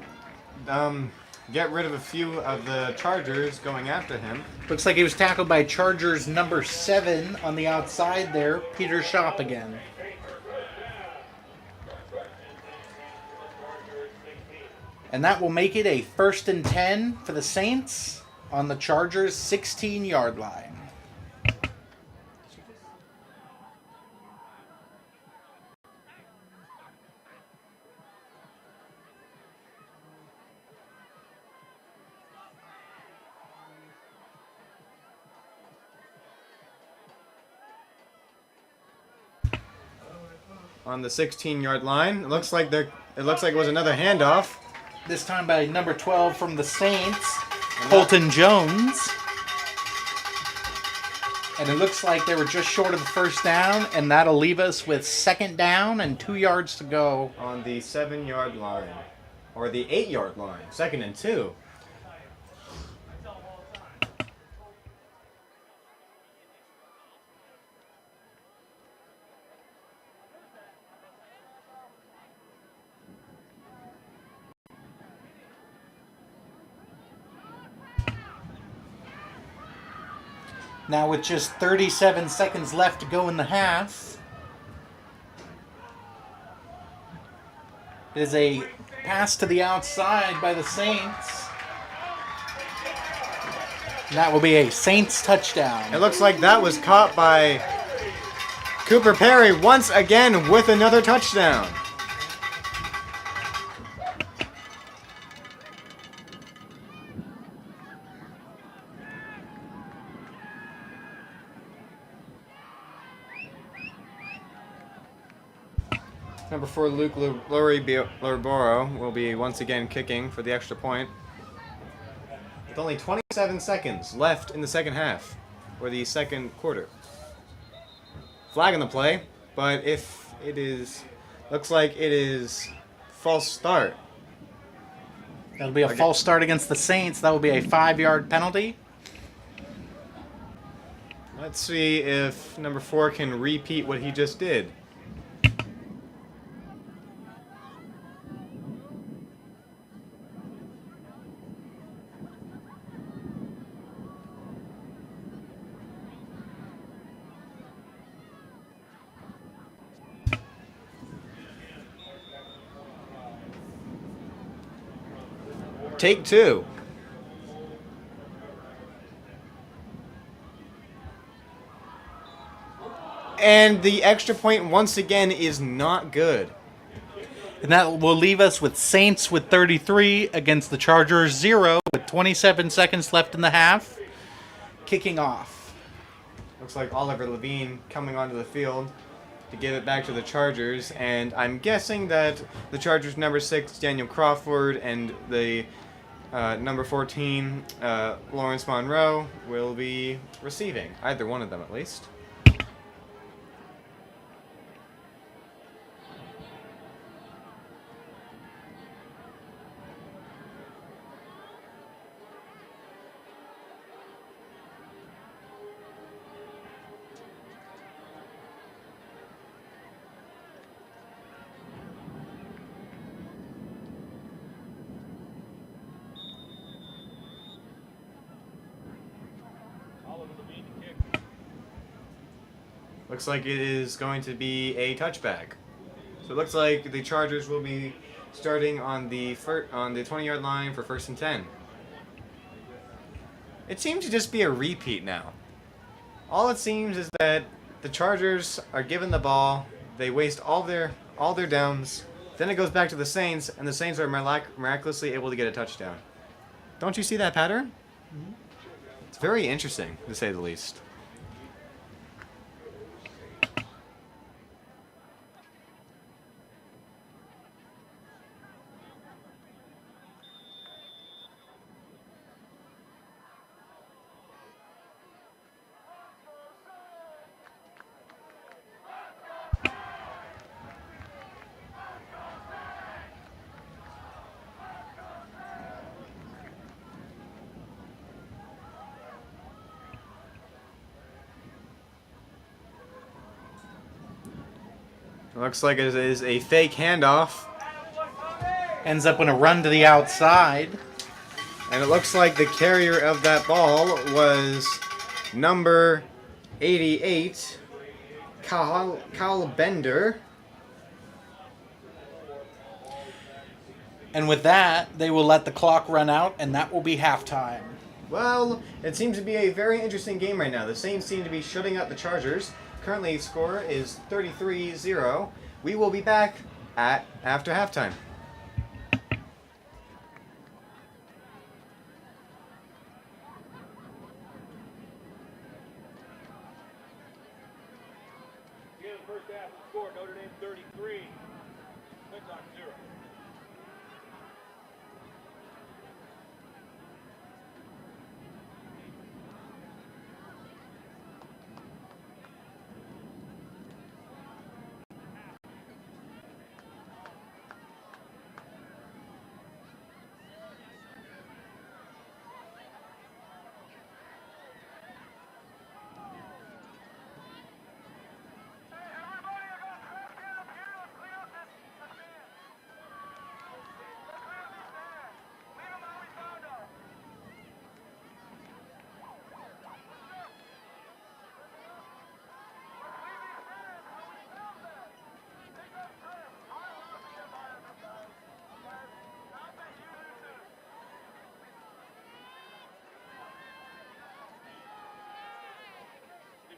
get rid of a few of the Chargers going after him. Looks like he was tackled by Chargers number 7 on the outside there, Peter Schaap again. And that will make it a 1st and 10 for the Saints on the Chargers' 16-yard line. On the 16-yard line, it looks like it was another handoff. This time by number 12 from the Saints, Colton Jones. And it looks like they were just short of the first down, and that'll leave us with 2nd down and 2 yards to go. On the 7-yard line. Or the 8-yard line. 2nd and 2. Now with just 37 seconds left to go in the half, it is a pass to the outside by the Saints. And that will be a Saints touchdown. It looks like that was caught by Cooper Perry once again with another touchdown. Number 4, Luke Lorboro will be once again kicking for the extra point. With only 27 seconds left in the second half, or the second quarter. Flag on the play, but if it is, looks like it is false start. That'll be a false start against the Saints. That will be a 5-yard penalty. Let's see if number 4 can repeat what he just did. Take 2. And the extra point once again is not good. And that will leave us with Saints with 33 against the Chargers 0 with 27 seconds left in the half. Kicking off. Looks like Oliver Levine coming onto the field to give it back to the Chargers. And I'm guessing that the Chargers number 6, Daniel Crawford, and the number 14, Lawrence Monroe, will be receiving. Either one of them, at least. Looks like it is going to be a touchback. So it looks like the Chargers will be starting on the 20-yard line for 1st and 10. It seems to just be a repeat now. All it seems is that the Chargers are given the ball, they waste all their downs, then it goes back to the Saints, and the Saints are miraculously able to get a touchdown. Don't you see that pattern? Mm-hmm. It's very interesting, to say the least. Looks like it is a fake handoff. Ends up in a run to the outside. And it looks like the carrier of that ball was number 88, Kyle Bender. And with that, they will let the clock run out, and that will be halftime. Well, it seems to be a very interesting game right now. The Saints seem to be shutting out the Chargers. Currently, score is 33-0. We will be back after halftime. Again, the first half of the score, Notre Dame 33, McClintock 0.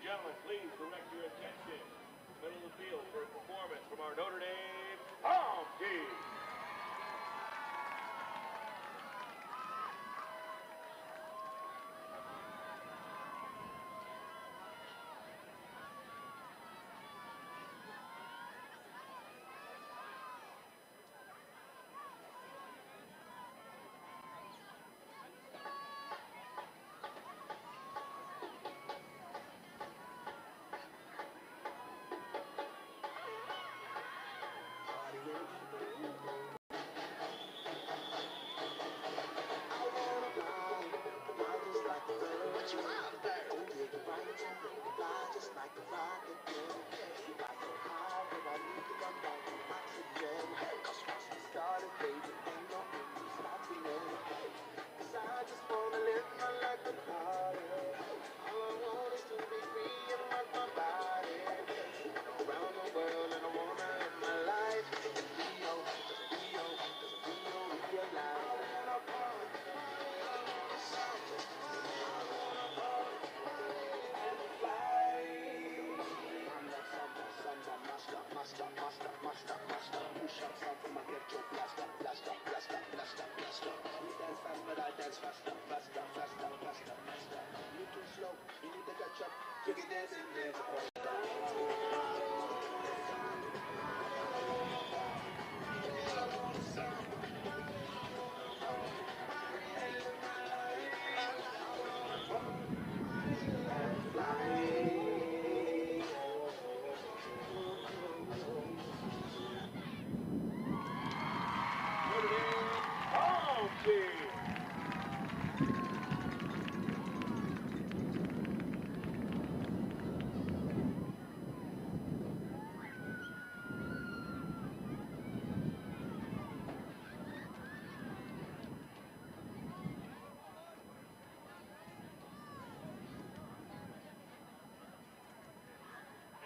Gentlemen, please direct your attention to the middle of the field for a performance from our Notre Dame home team.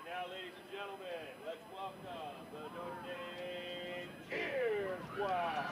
And now, ladies and gentlemen, let's welcome the Notre Dame Cheer Squad.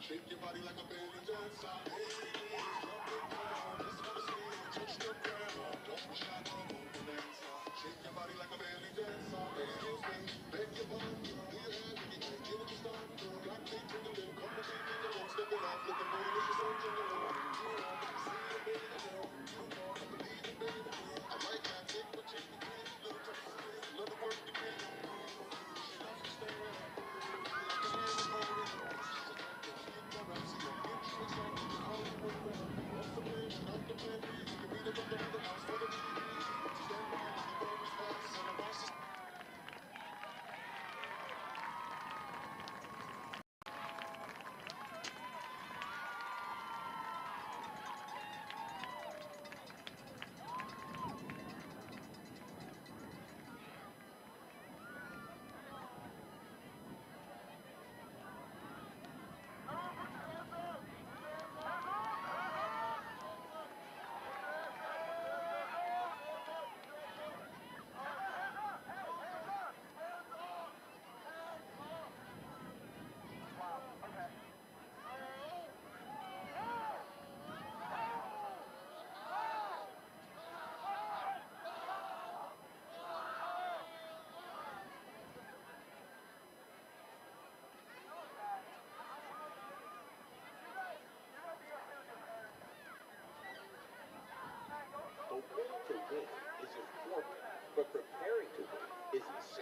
Shake your body like a belly dancer. Just wanna see you touch the ground. Don't be shy, no more dancer. Shake your body like a belly dancer. Excuse me, beg your pardon. Do your hair, do your hair, get what you start. Black feet twinkling, come to me, I'm stepping off, looking bootylicious on jingle. See you, baby girl. You know I believe it, baby. I might not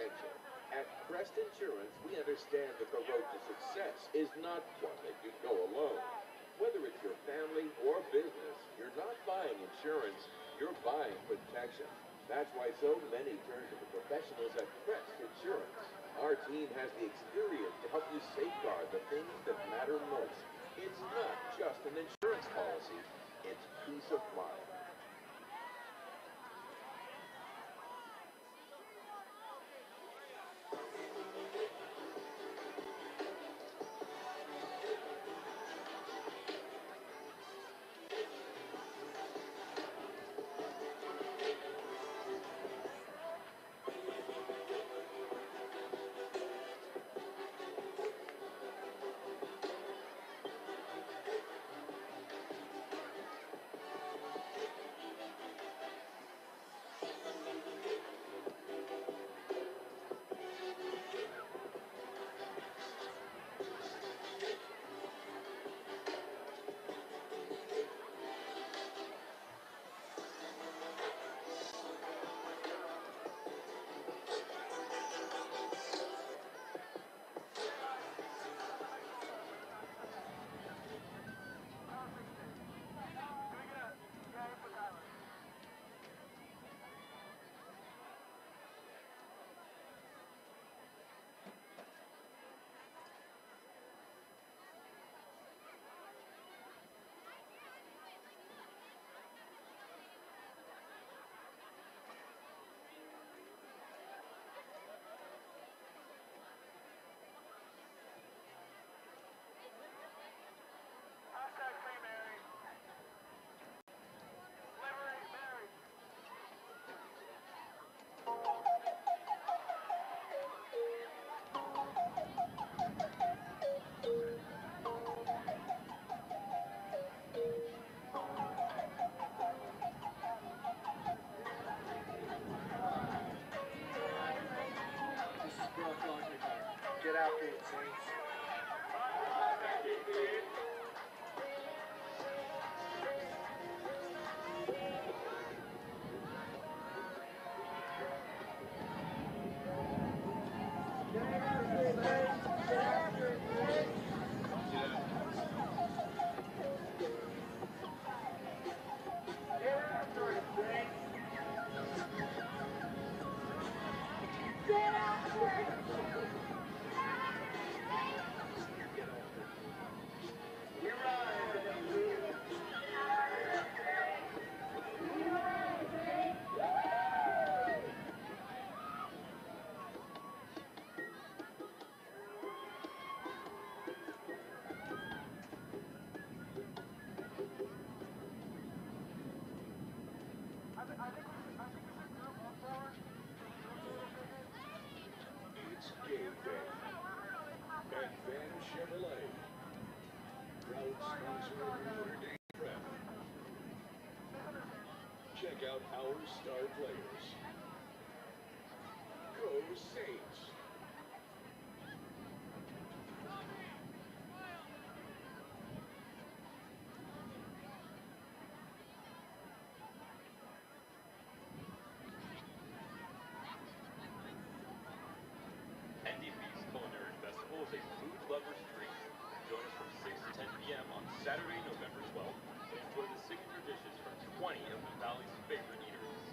protection. At Crest Insurance, we understand that the road to success is not one that you go alone. Whether it's your family or business, you're not buying insurance, you're buying protection. That's why so many turn to the professionals at Crest Insurance. Our team has the experience to help you safeguard the things that matter most. It's not just an insurance policy, it's peace of mind. Get after it, Saints. It's game day. At Van Chevrolet, proud sponsor of Notre Dame Prep. Check out our star players. Go Saints! NDP's Culinary Festival is a food lover's dream. Join us from 6 to 10 p.m. on Saturday, November 12th, and enjoy the signature dishes from 20 of the Valley's favorite eateries.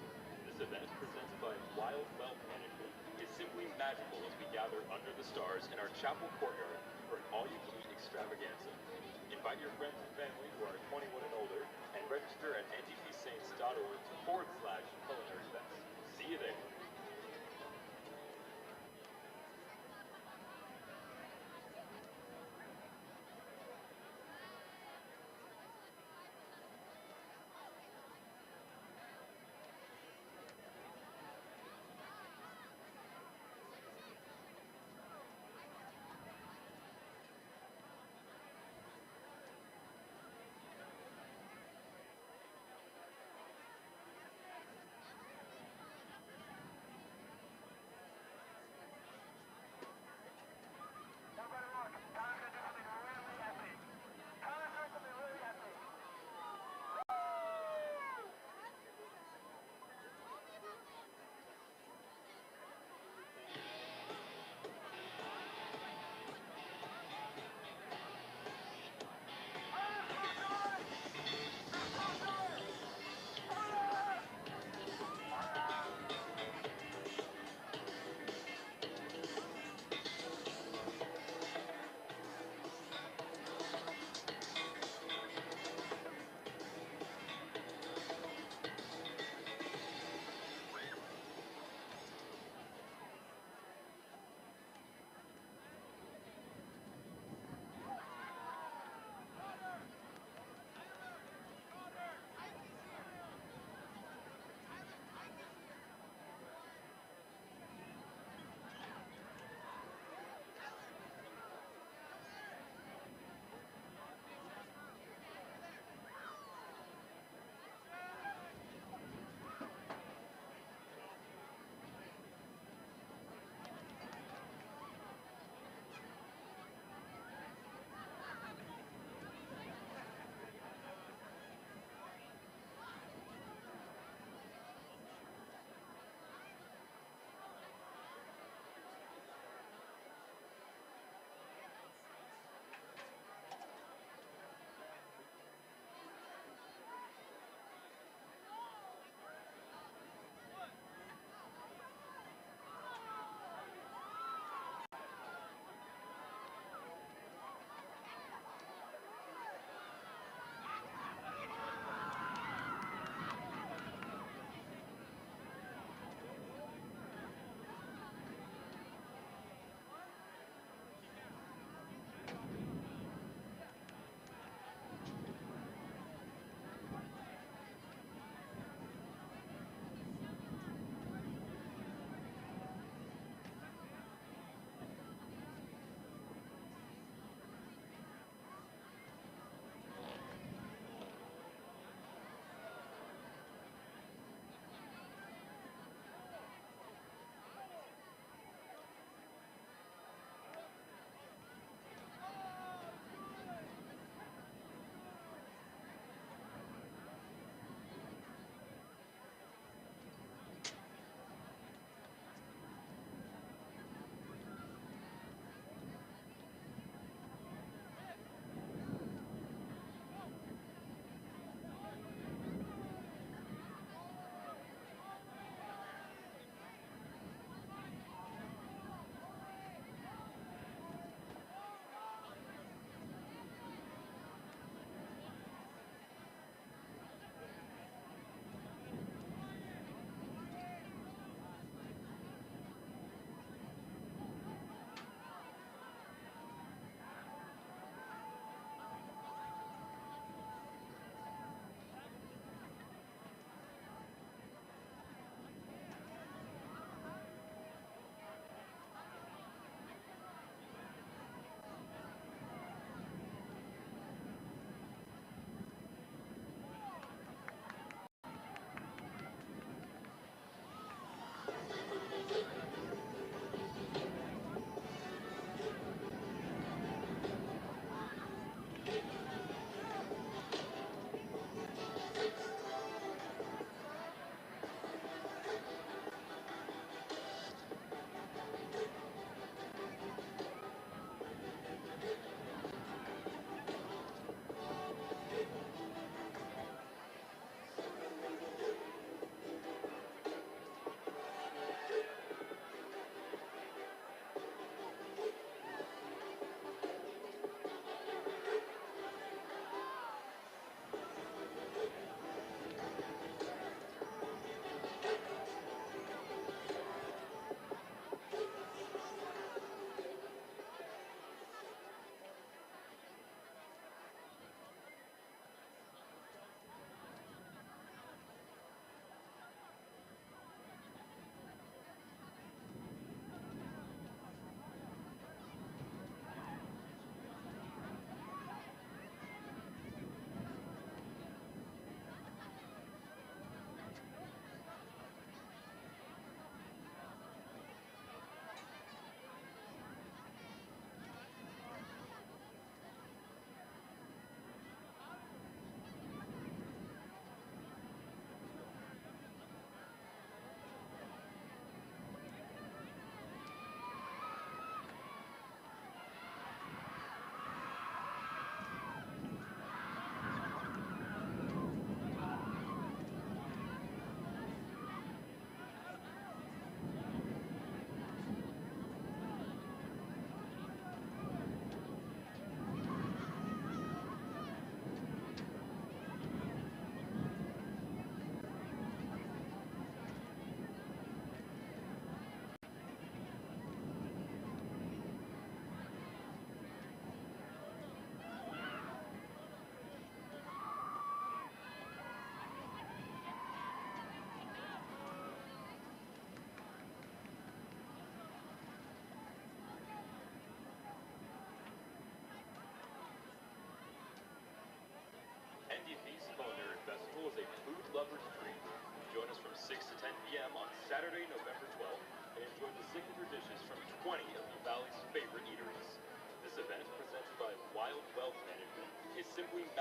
This event, presented by Wild Wealth Management, is simply magical as we gather under the stars in our chapel courtyard for an all-you-can-eat extravaganza. Invite your friends and family who are 21 and older, and register at ndpsaints.org/culinary fest. See you there.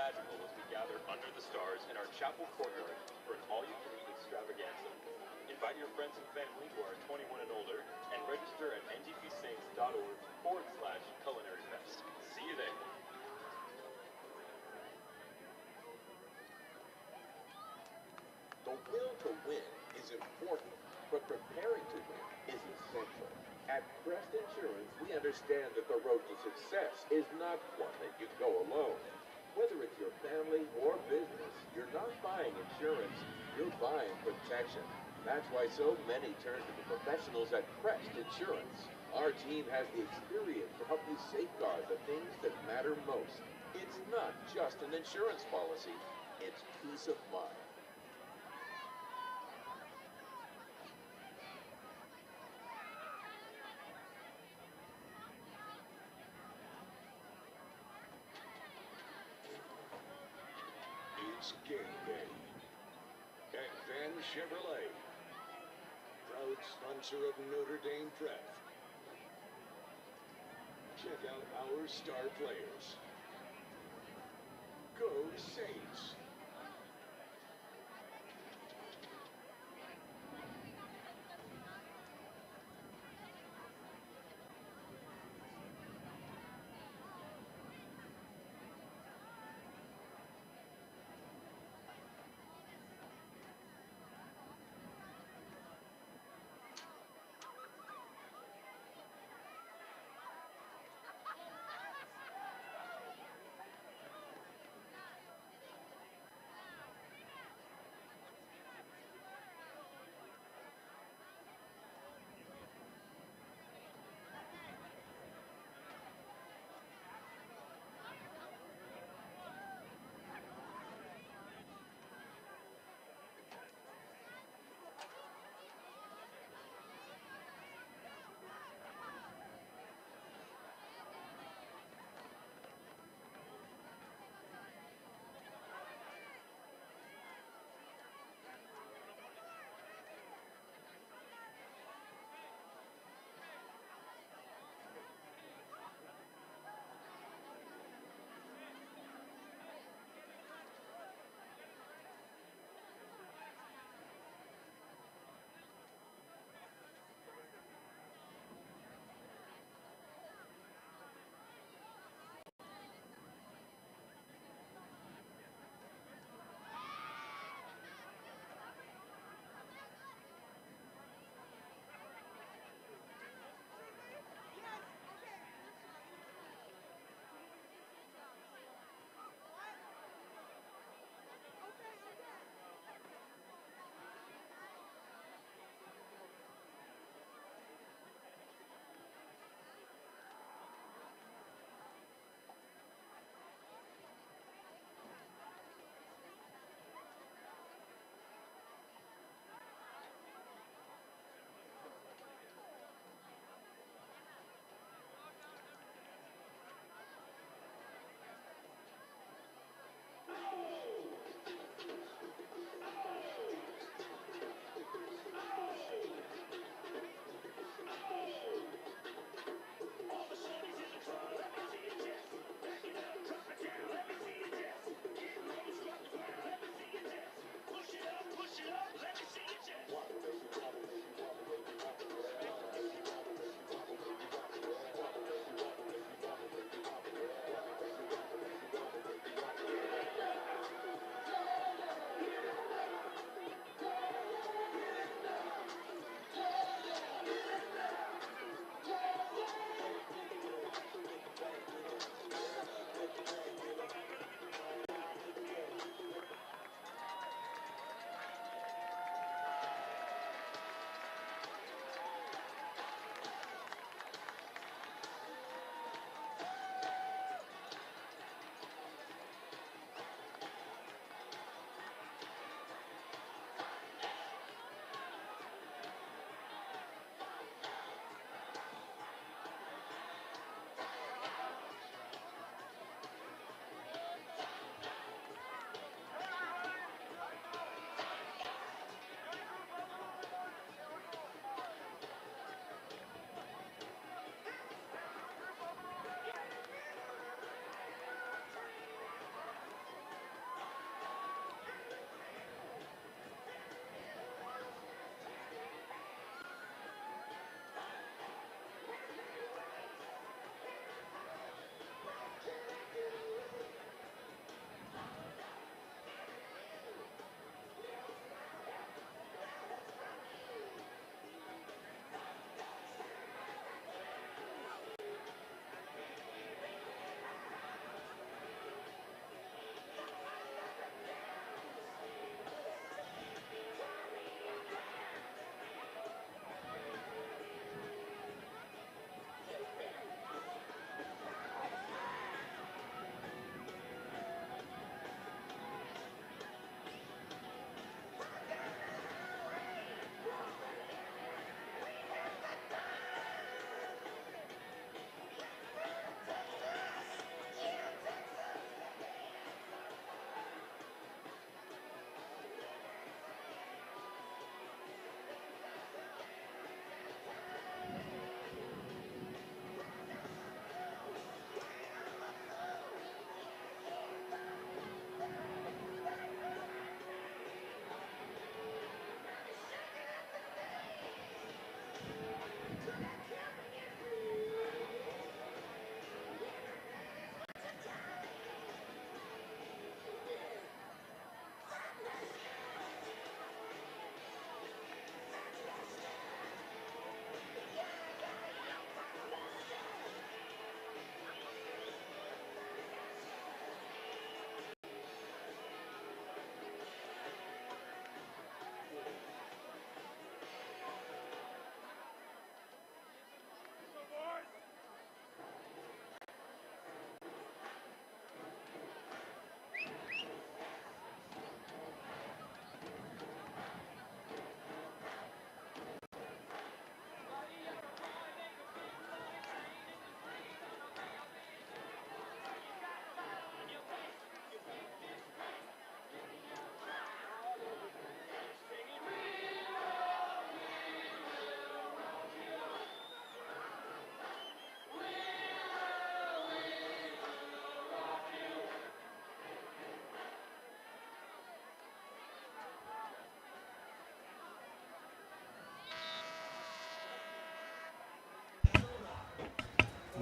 magical as we gather under the stars in our chapel courtyard for an all-you-can-eat extravaganza. Invite your friends and family who are 21 and older and register at ndpsaints.org/culinary fest. See you there. The will to win is important, but preparing to win is essential. At Crest Insurance, we understand that the road to success is not one that you go alone. Whether it's your family or business, you're not buying insurance, you're buying protection. That's why so many turn to the professionals at Crest Insurance. Our team has the experience to help you safeguard the things that matter most. It's not just an insurance policy, it's peace of mind. It's game day at Van Chevrolet, proud sponsor of Notre Dame Prep. Check out our star players. Go Saints!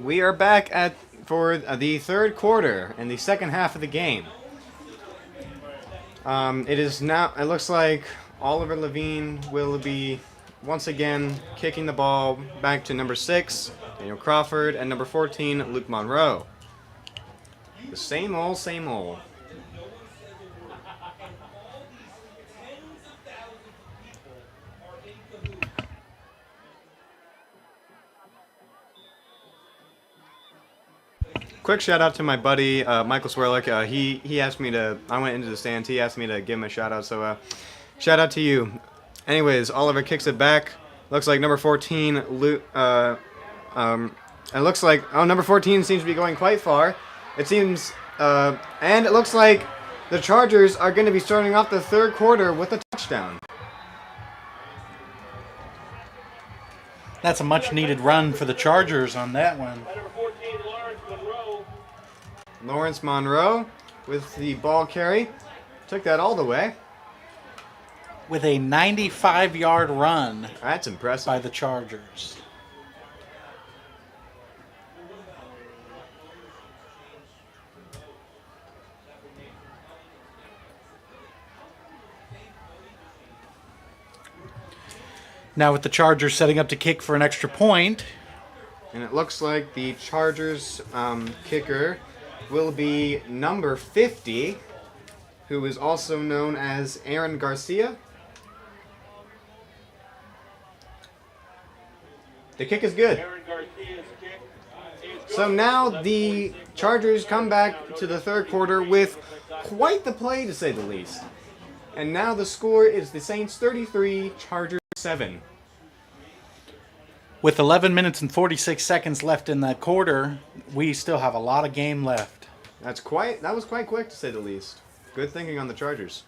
We are back for the third quarter and the second half of the game. It is now. It looks like Oliver Levine will be once again kicking the ball back to number 6, Daniel Crawford, and number 14, Luke Monroe. The same old, same old. Quick shout out to my buddy Michael Swerlick. He asked me to. I went into the stands. He asked me to give him a shout out. So shout out to you. Anyways, Oliver kicks it back. Looks like number 14. It looks like number 14 seems to be going quite far. It seems, and it looks like the Chargers are going to be starting off the third quarter with a touchdown. That's a much-needed run for the Chargers on that one. Lawrence Monroe with the ball carry. Took that all the way. With a 95-yard run. That's impressive. By the Chargers. Now with the Chargers setting up to kick for an extra point. And it looks like the Chargers kicker will be number 50, who is also known as Aaron Garcia. The kick is good. So now the Chargers come back to the third quarter with quite the play, to say the least. And now the score is the Saints 33, Chargers 7. With 11 minutes and 46 seconds left in the quarter, we still have a lot of game left. That was quite quick, to say the least. Good thinking on the Chargers.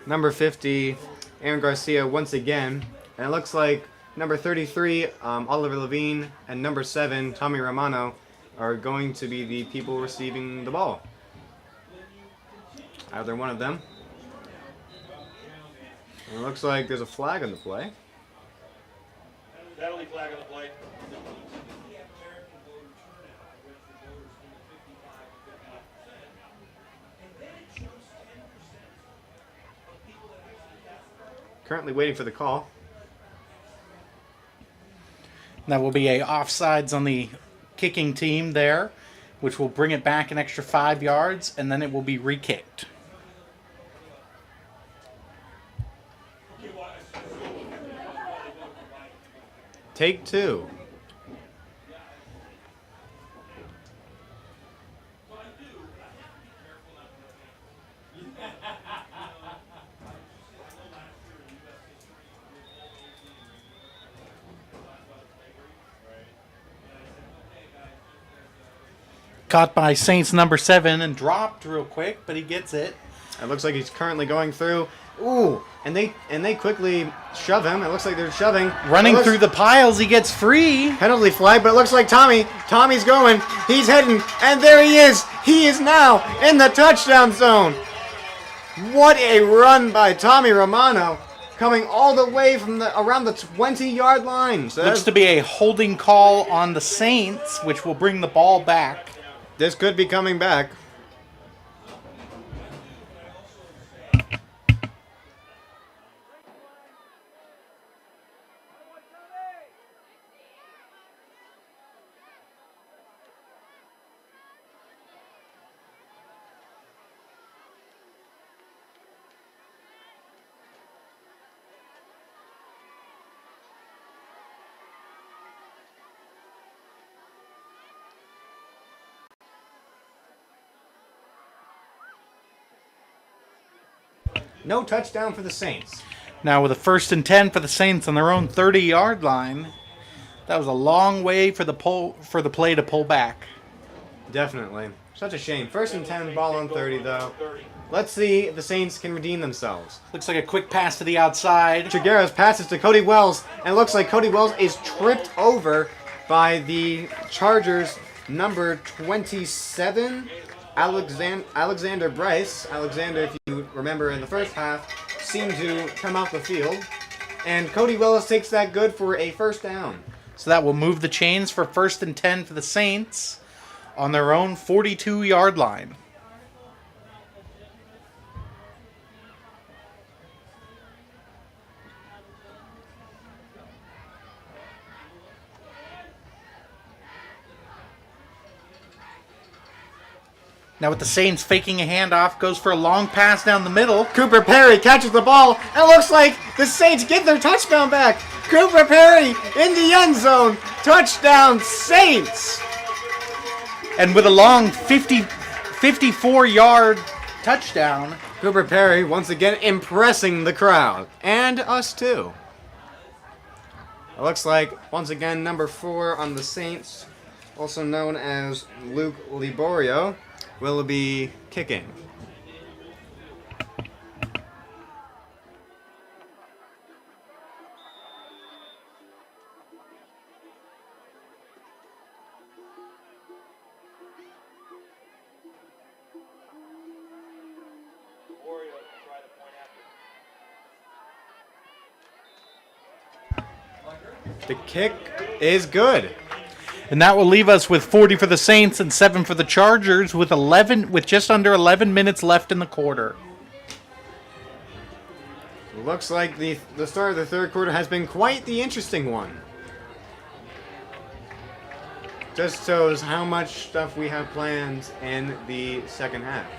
Number 50, Aaron Garcia once again. And it looks like number 33, Oliver Levine, and number 7, Tommy Romano, are going to be the people receiving the ball. Either one of them. And it looks like there's a flag on the play. Penalty flag on the play. Currently waiting for the call. That will be a offsides on the kicking team there, which will bring it back an extra 5 yards, and then it will be re-kicked. Take 2. Caught by Saints number 7 and dropped real quick, but he gets it. It looks like he's currently going through. Ooh, and they quickly shove him. It looks like they're shoving. Running through the piles, he gets free. Penalty flag, but it looks like Tommy's going. He's heading, and there he is. He is now in the touchdown zone. What a run by Tommy Romano, coming all the way from around the 20-yard line. So looks to be a holding call on the Saints, which will bring the ball back. This could be coming back. No touchdown for the Saints. Now with a 1st and 10 for the Saints on their own 30-yard line. That was a long way for the play to pull back. Definitely. Such a shame. 1st and 10, ball on 30, though. Let's see if the Saints can redeem themselves. Looks like a quick pass to the outside. Chigueros passes to Cody Wells, and it looks like Cody Wells is tripped over by the Chargers' number 27, Alexander Bryce. Alexander, if you remember in the first half, seemed to come off the field. And Cody Wells takes that good for a 1st down. So that will move the chains for 1st and 10 for the Saints on their own 42-yard line. Now with the Saints faking a handoff, goes for a long pass down the middle. Cooper Perry catches the ball, and it looks like the Saints get their touchdown back. Cooper Perry in the end zone. Touchdown, Saints! And with a long 54-yard touchdown. Cooper Perry once again impressing the crowd. And us too. It looks like, once again, number 4 on the Saints, also known as Luke Liborio, will be kicking. The kick is good. And that will leave us with 40 for the Saints and 7 for the Chargers with just under 11 minutes left in the quarter. Looks like the start of the third quarter has been quite the interesting one. Just shows how much stuff we have planned in the second half.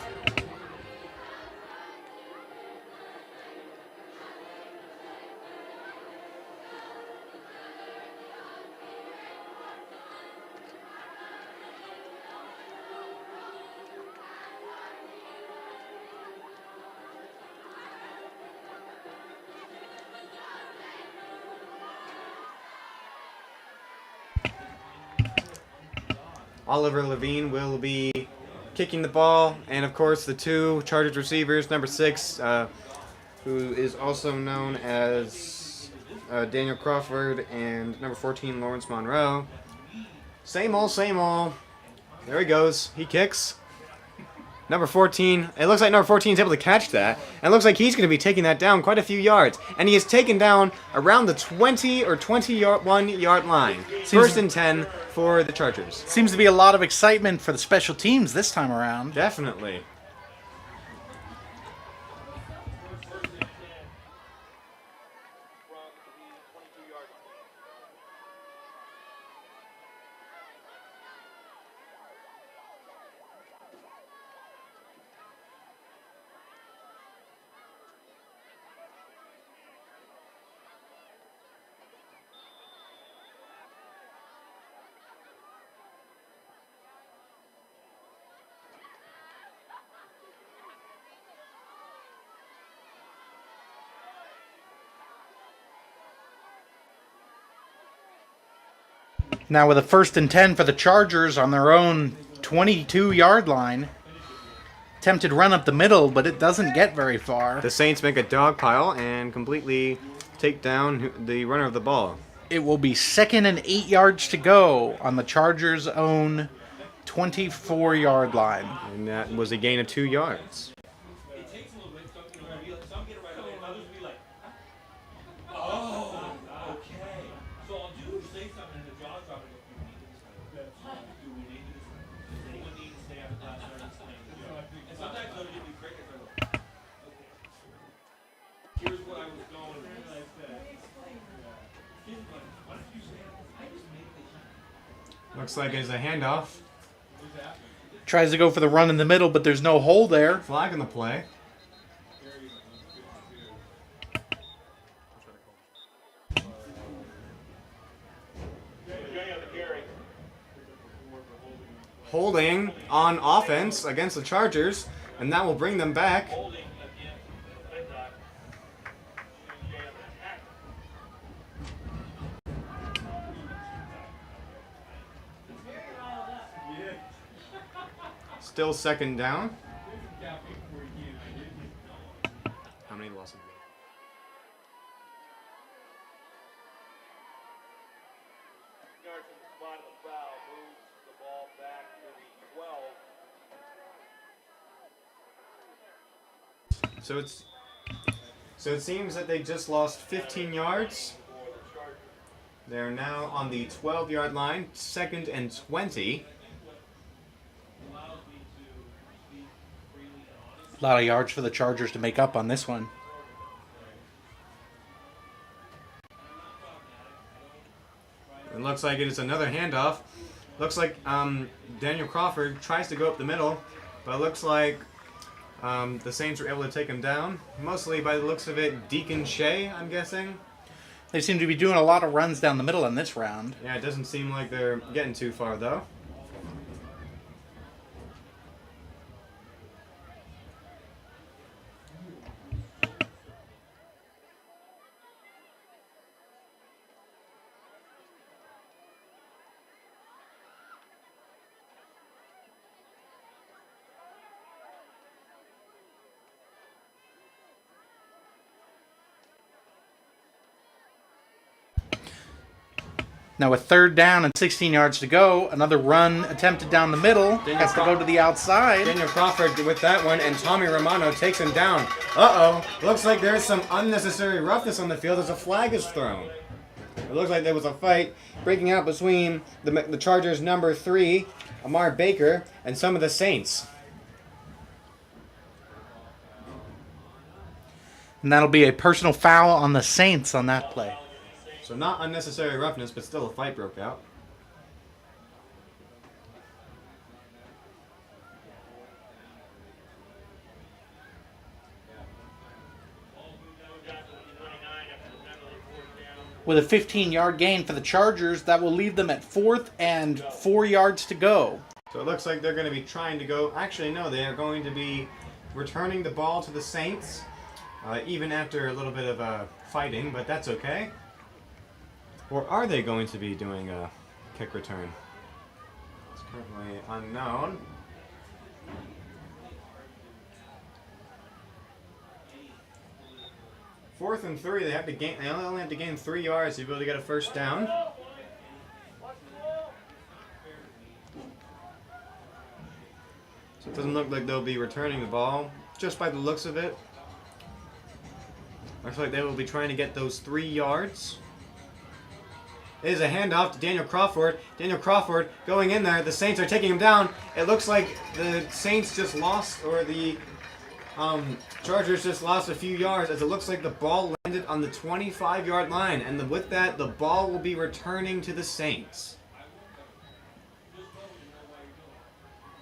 Oliver Levine will be kicking the ball, and of course the 2 Chargers receivers, number 6, who is also known as Daniel Crawford, and number 14, Lawrence Monroe. Same old, same old. There he goes. He kicks. Number 14, it looks like number 14 is able to catch that, and it looks like he's going to be taking that down quite a few yards. And he is taken down around the 20 or 21-yard line. 1st and 10 for the Chargers. Seems to be a lot of excitement for the special teams this time around. Definitely. Now with a 1st and 10 for the Chargers on their own 22-yard line. Attempted run up the middle, but it doesn't get very far. The Saints make a dog pile and completely take down the runner of the ball. It will be 2nd and 8 yards to go on the Chargers' own 24-yard line. And that was a gain of 2 yards. Looks like it's a handoff. Tries to go for the run in the middle, but there's no hole there. Flag on the play. Holding on offense against the Chargers, and that will bring them back. Still second down. How many losses? Yards from the spot of the foul moves the ball back to the 12. So it seems that they just lost 15 yards. They're now on the 12-yard line, 2nd and 20. A lot of yards for the Chargers to make up on this one. It looks like it is another handoff. Looks like Daniel Crawford tries to go up the middle, but it looks like the Saints were able to take him down. Mostly by the looks of it, Deacon Shea, I'm guessing. They seem to be doing a lot of runs down the middle in this round. Yeah, it doesn't seem like they're getting too far, though. Now with 3rd down and 16 yards to go, another run attempted down the middle. Has to go to the outside. Daniel Crawford with that one, and Tommy Romano takes him down. Uh-oh. Looks like there's some unnecessary roughness on the field as a flag is thrown. It looks like there was a fight breaking out between the Chargers' number 3, Amar Baker, and some of the Saints. And that'll be a personal foul on the Saints on that play. So not unnecessary roughness, but still a fight broke out. With a 15-yard gain for the Chargers, that will leave them at 4th and 4 yards to go. So it looks like they're going to be trying to go... Actually, no, they are going to be returning the ball to the Saints, even after a little bit of fighting, but that's okay. Or are they going to be doing a kick return? It's currently unknown. Fourth and 3, they have to gain. They only have to gain 3 yards to be able to get a first down. So it doesn't look like they'll be returning the ball, just by the looks of it. Looks like they will be trying to get those 3 yards. It is a handoff to Daniel Crawford. Daniel Crawford going in there. The Saints are taking him down. It looks like the Saints just lost, or the Chargers just lost a few yards, as it looks like the ball landed on the 25-yard line. And with that, the ball will be returning to the Saints.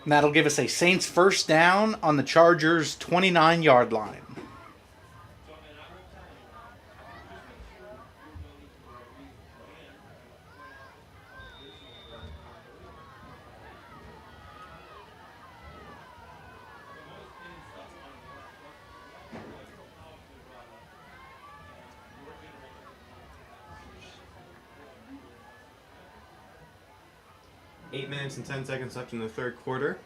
And that'll give us a Saints first down on the Chargers' 29-yard line. Eight minutes and 10 seconds left in the third quarter.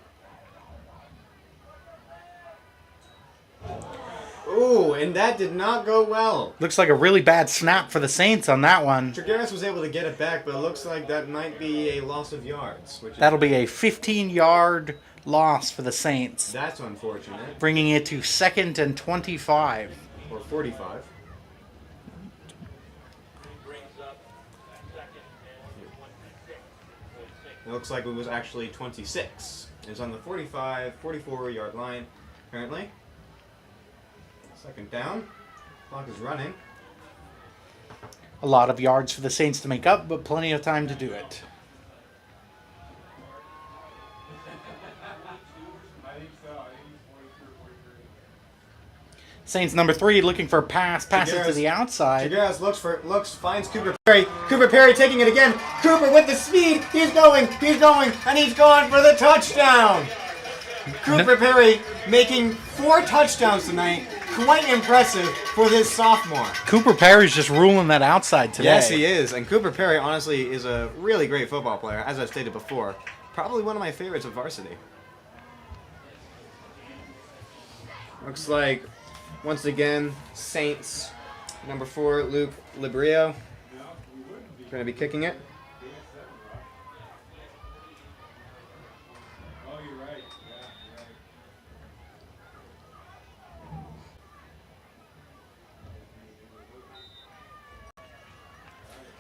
Ooh, and that did not go well. Looks like a really bad snap for the Saints on that one. Tregaris was able to get it back, but it looks like that might be a loss of yards. That'll be a 15-yard loss for the Saints. That's unfortunate. Bringing it to 2nd and 25. Or 45. It looks like it was actually 26. It's on the 44-yard line currently. Second down. Clock is running. A lot of yards for the Saints to make up, but plenty of time to do it. Saints number 3 looking for a pass. Passes to the outside. Tregaris finds Cooper Perry. Cooper Perry taking it again. Cooper with the speed. He's going, and he's gone for the touchdown. Cooper Perry making 4 touchdowns tonight. Quite impressive for this sophomore. Cooper Perry's just ruling that outside today. Yes, he is. And Cooper Perry, honestly, is a really great football player, as I've stated before. Probably one of my favorites of varsity. Looks like, once again, Saints, number 4, Luke Librio, going to be kicking it.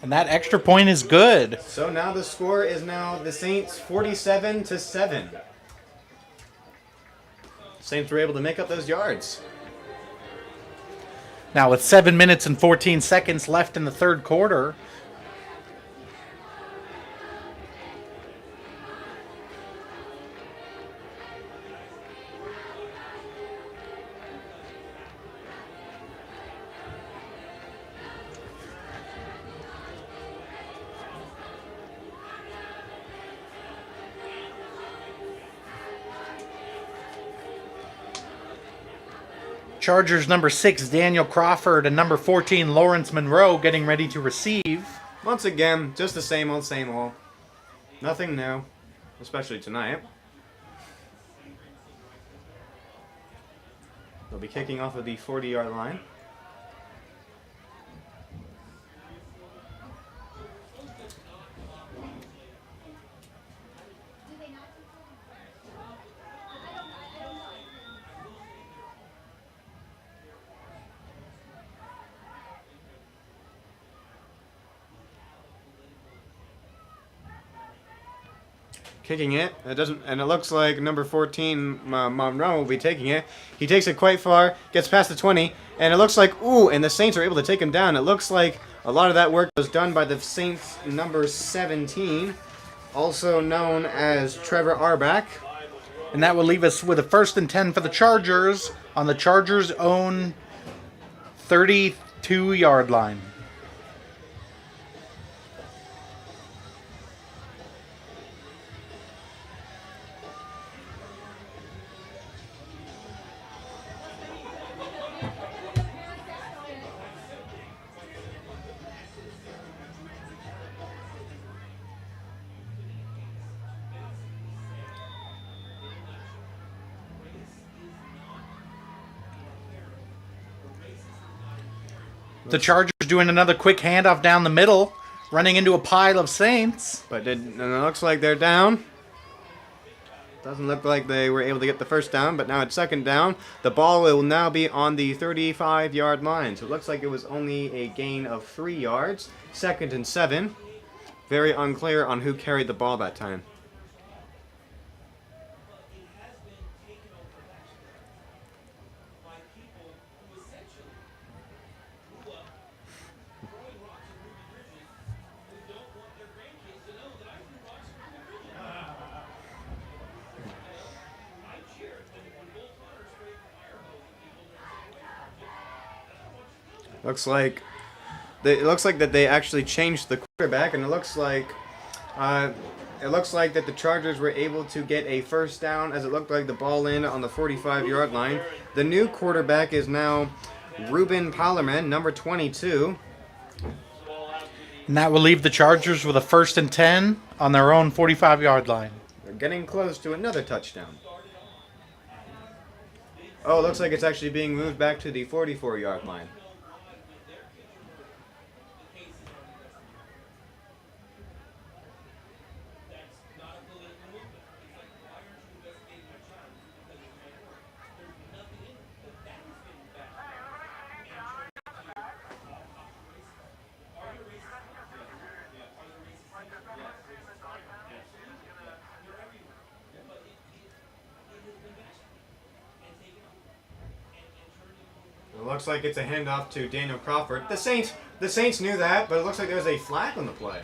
And that extra point is good. So now the score is now the Saints 47-7. Saints were able to make up those yards. Now with 7 minutes and 14 seconds left in the third quarter. Chargers number 6, Daniel Crawford, and number 14, Lawrence Monroe getting ready to receive. Once again, just the same old, same old. Nothing new, especially tonight. They'll be kicking off of the 40-yard line. Kicking it. It doesn't, and it looks like number 14, Monroe, will be taking it. He takes it quite far, gets past the 20, and it looks like, ooh, and the Saints are able to take him down. It looks like a lot of that work was done by the Saints number 17, also known as Trevor Arback. And that will leave us with a 1st and 10 for the Chargers on the Chargers' own 32-yard line. The Chargers doing another quick handoff down the middle, running into a pile of Saints. But and it looks like they're down. Doesn't look like they were able to get the first down, but now it's second down. The ball will now be on the 35-yard line. So it looks like it was only a gain of 3 yards. 2nd and 7. Very unclear on who carried the ball that time. It looks like that they actually changed the quarterback, and it looks like that the Chargers were able to get a first down, as it looked like the ball in on the 45-yard line. The new quarterback is now Ruben Palmerman, number 22. And that will leave the Chargers with a 1st and 10 on their own 45-yard line. They're getting close to another touchdown. Oh, it looks like it's actually being moved back to the 44-yard line. It looks like it's a handoff to Daniel Crawford. The Saints knew that, but it looks like there's a flag on the play.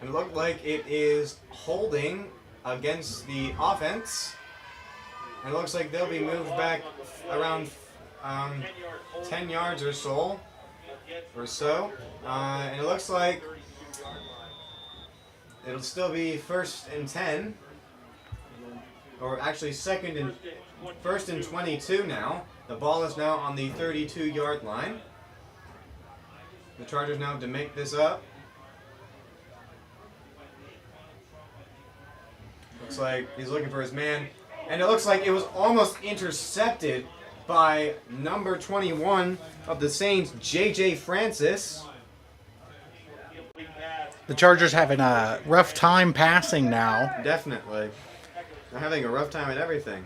It looked like it is holding against the offense. And it looks like they'll be moved back around 10 yards or so. or so. And it looks like it'll still be 1st and 10. Or actually first and 22 now. The ball is now on the 32-yard line. The Chargers now have to make this up. Looks like he's looking for his man. And it looks like it was almost intercepted by number 21 of the Saints, J.J. Francis. The Chargers having a rough time passing now. Definitely. They're having a rough time at everything.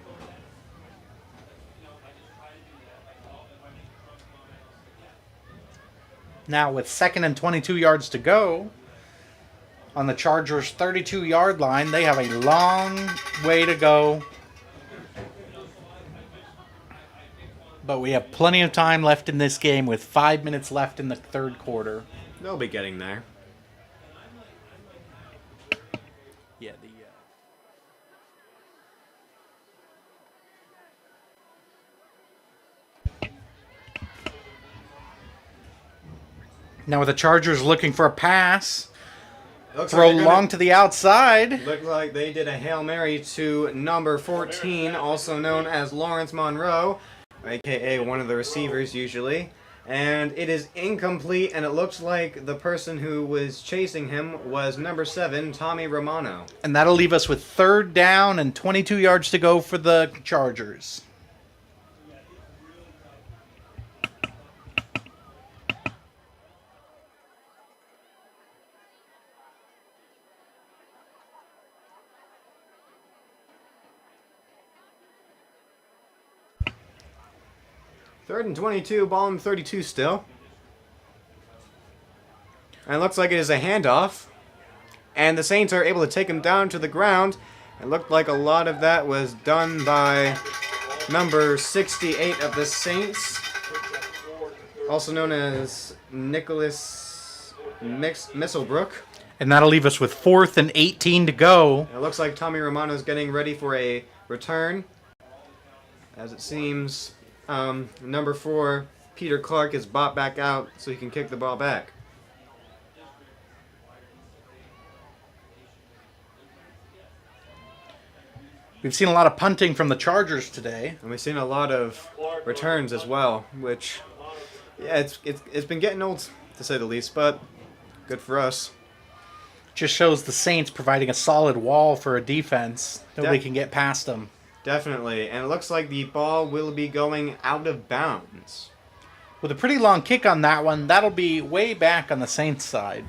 Now with 2nd and 22 yards to go on the Chargers' 32-yard line, they have a long way to go. But we have plenty of time left in this game with 5 minutes left in the third quarter. They'll be getting there. Yeah, Now with the Chargers looking for a pass, throw long to the outside. Look like they did a Hail Mary to number 14, also known as Lawrence Monroe, a.k.a. one of the receivers usually. And it is incomplete, and it looks like the person who was chasing him was number 7, Tommy Romano. And that'll leave us with 3rd down and 22 yards to go for the Chargers. Third and 22, ball on 32 still. And it looks like it is a handoff. And the Saints are able to take him down to the ground. It looked like a lot of that was done by number 68 of the Saints, also known as Nicholas Misselbrook. And that'll leave us with 4th and 18 to go. It looks like Tommy Romano is getting ready for a return. As it seems, number 4, Peter Clark, is bought back out so he can kick the ball back. We've seen a lot of punting from the Chargers today. And we've seen a lot of returns as well, which, yeah, it's been getting old, to say the least, but good for us. Just shows the Saints providing a solid wall for a defense. Nobody can get past them. Definitely, and it looks like the ball will be going out of bounds. With a pretty long kick on that one, that'll be way back on the Saints side.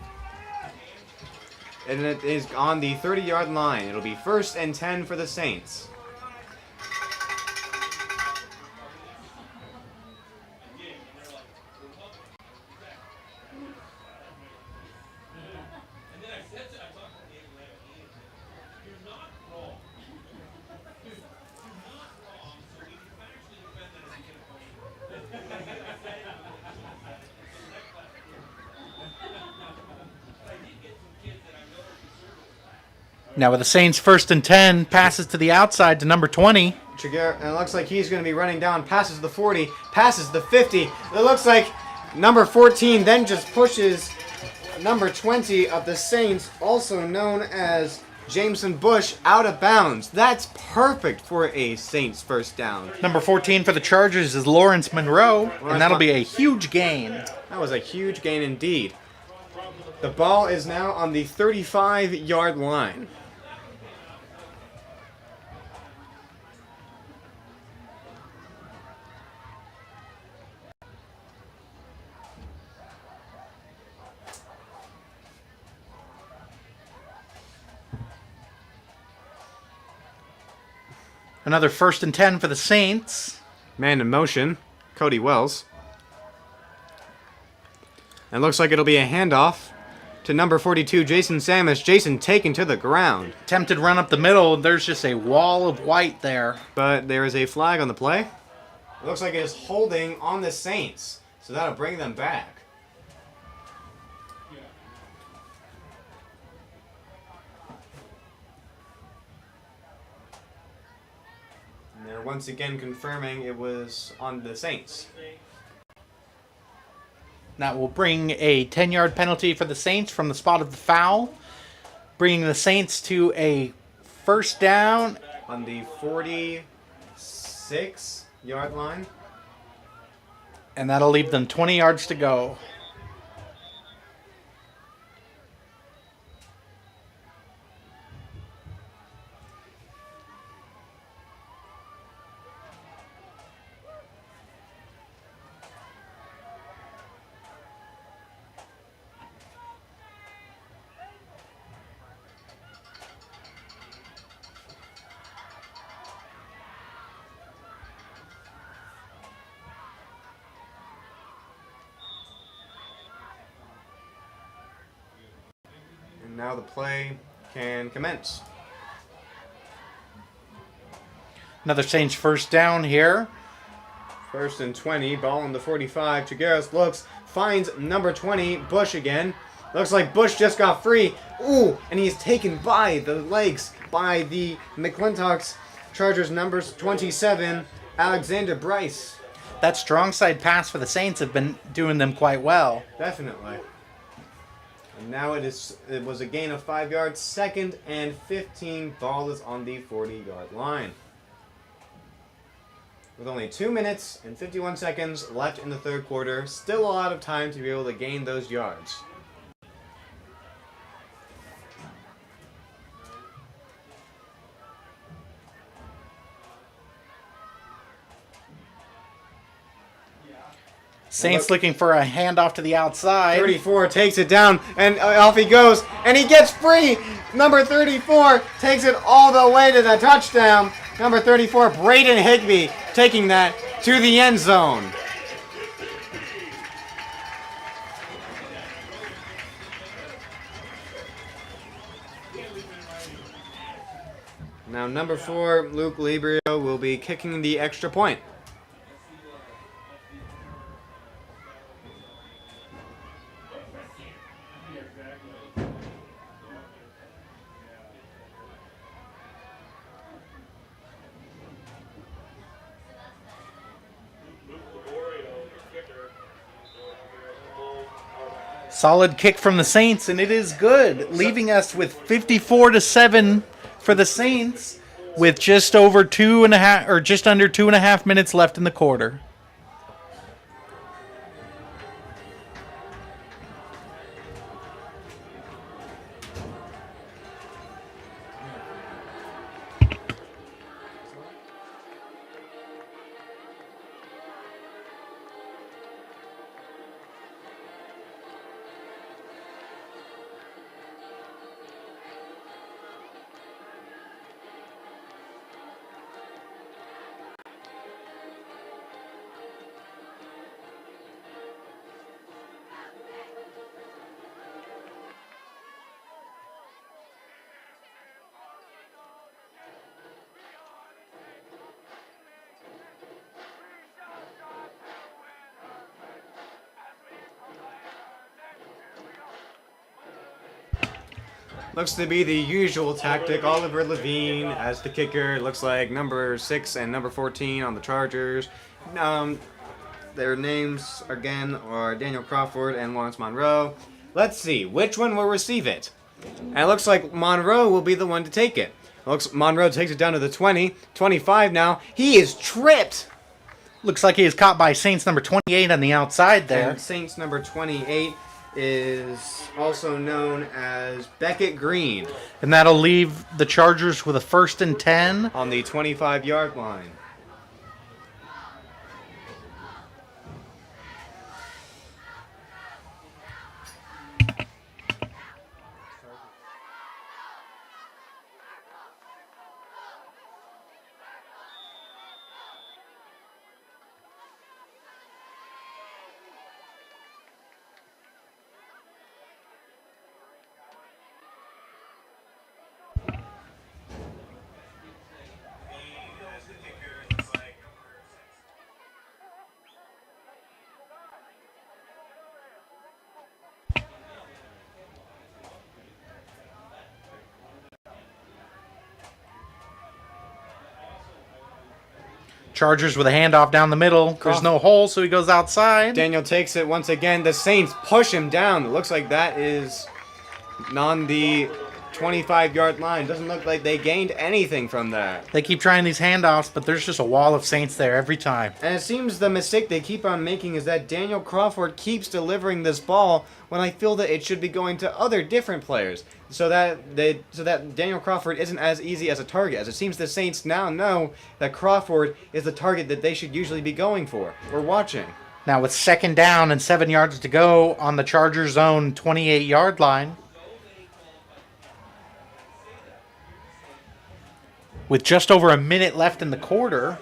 And it is on the 30-yard line. It'll be 1st and 10 for the Saints. Now with the Saints 1st and 10, passes to the outside to number 20. And it looks like he's going to be running down, passes the 40, passes the 50. It looks like number 14 then just pushes number 20 of the Saints, also known as Jameson Bush, out of bounds. That's perfect for a Saints first down. Number 14 for the Chargers is Lawrence Monroe, and that'll be a huge gain. That was a huge gain indeed. The ball is now on the 35-yard line. Another 1st and 10 for the Saints. Man in motion, Cody Wells. And looks like it'll be a handoff to number 42, Jason Samus. Jason taken to the ground. Attempted run up the middle, and there's just a wall of white there. But there is a flag on the play. It looks like it is holding on the Saints, so that'll bring them back. And they're once again confirming it was on the Saints. That will bring a 10-yard penalty for the Saints from the spot of the foul, bringing the Saints to a first down on the 46-yard line. And that'll leave them 20 yards to go. And now the play can commence. Another Saints first down here. 1st and 20, ball on the 45. Chigueros looks, finds number 20, Bush again. Looks like Bush just got free. Ooh, and he's taken by the legs by the McClintock's Chargers numbers 27, Alexander Bryce. That strong side pass for the Saints have been doing them quite well. Definitely. And now it was a gain of 5 yards. 2nd and 15, ball is on the 40-yard line. With only 2 minutes and 51 seconds left in the third quarter, still a lot of time to be able to gain those yards. Saints looking for a handoff to the outside. 34 takes it down, and off he goes, and he gets free. Number 34 takes it all the way to the touchdown. Number 34, Braden Higbee, taking that to the end zone. Now number 4, Luke Librio, will be kicking the extra point. Solid kick from the Saints, and it is good, leaving us with 54-7 for the Saints, with just over 2.5 or just under 2.5 minutes left in the quarter. Looks to be the usual tactic. Oliver Levine as the kicker. Looks like number 6 and number 14 on the Chargers. Their names, again, are Daniel Crawford and Lawrence Monroe. Let's see, which one will receive it? And it looks like Monroe will be the one to take it. Looks Monroe takes it down to the 20. 25 now. He is tripped. Looks like he is caught by Saints number 28 on the outside there. And Saints number 28 is also known as Beckett Green. And that'll leave the Chargers with a 1st and 10 on the 25-yard line. Chargers with a handoff down the middle. There's no hole, so he goes outside. Daniel takes it once again. The Saints push him down. It looks like that is on the 25-yard line. Doesn't look like they gained anything from that. They keep trying these handoffs, but there's just a wall of Saints there every time. And it seems the mistake they keep on making is that Daniel Crawford keeps delivering this ball when I feel that it should be going to other different players, so that Daniel Crawford isn't as easy as a target. As it seems the Saints now know that Crawford is the target that they should usually be going for or watching. Now with 2nd down and 7 yards to go on the Chargers' own 28-yard line, with just over a minute left in the quarter,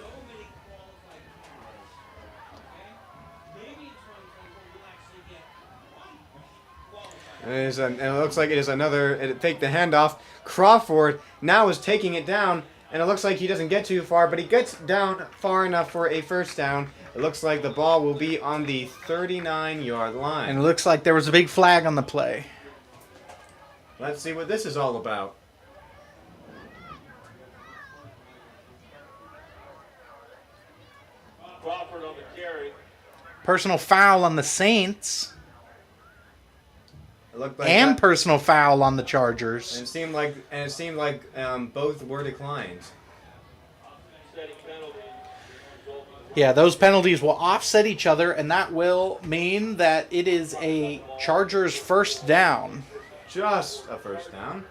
And it looks like it is another take the handoff. Crawford now is taking it down, and it looks like he doesn't get too far, but he gets down far enough for a first down. It looks like the ball will be on the 39-yard line. and it looks like there was a big flag on the play. Let's see what this is all about. Crawford on the carry. Personal foul on the Saints, It looked like and that- personal foul on the and Chargers. it seemed like both were declined. Setting penalty. Yeah, those penalties will offset each other, and that will mean that it is a Chargers first down. Just a first down.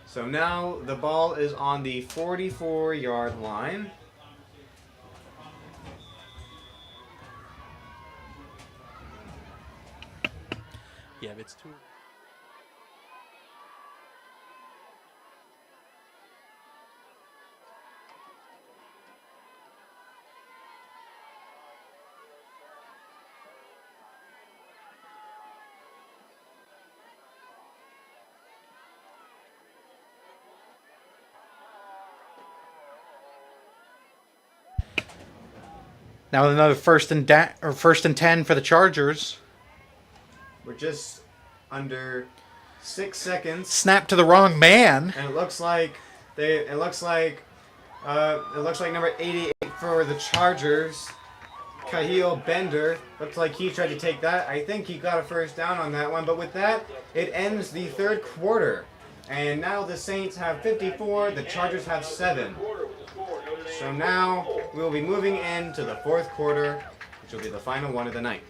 So now the ball is on the 44-yard line. Yeah, it's too. Now another first and 10 for the Chargers. We're just under 6 seconds, Snap to the wrong man. and it looks like number 88 for the Chargers, Kahil Bender. Looks like he tried to take that. I think he got a first down on that one, but with that, it ends the third quarter. And now the Saints have 54, the Chargers have 7. So now we'll be moving into the fourth quarter, which will be the final one of the night.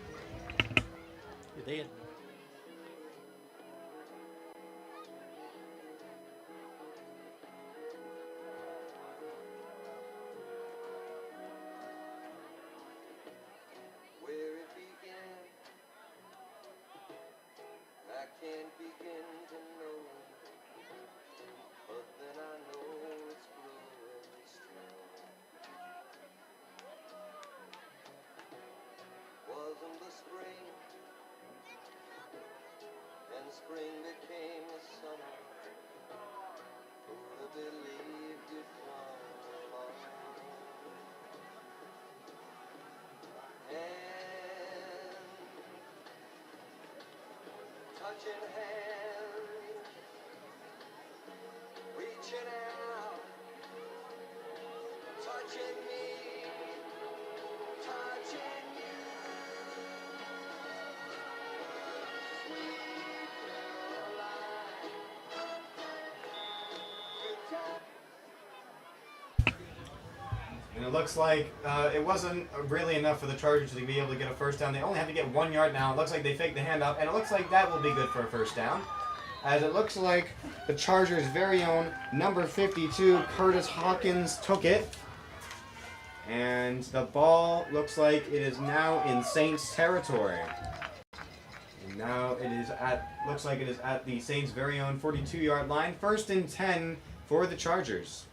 Where it began, I can't begin to know, but then I know it's growing strong. Wasn't the spring, and spring became the summer. Who'd have believed it from along? Touching hands, reaching out, touching me, touching you. Sweet Caroline, good time. And it looks like it wasn't really enough for the Chargers to be able to get a first down. They only have to get 1 yard now. It looks like they faked the handoff, and it looks like that will be good for a first down. As it looks like the Chargers' very own number 52, Curtis Hawkins, took it. And the ball looks like it is now in Saints territory. And now it is looks like it is at the Saints' very own 42-yard line. 1st and 10 for the Chargers.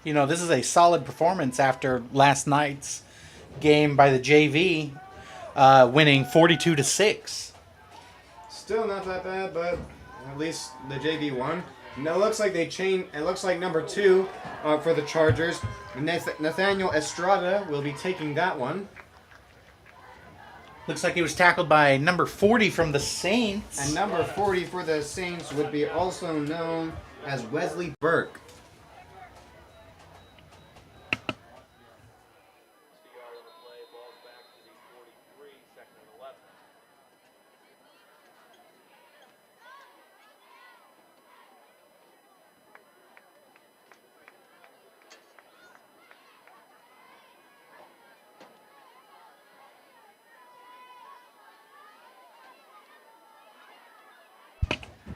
You know, this is a solid performance after last night's game by the JV, winning 42-6. Still not that bad, but at least the JV won. Now it looks like they changed. It looks like number 2 for the Chargers, Nathaniel Estrada, will be taking that one. Looks like he was tackled by number 40 from the Saints. And number 40 for the Saints would be also known as Wesley Burke.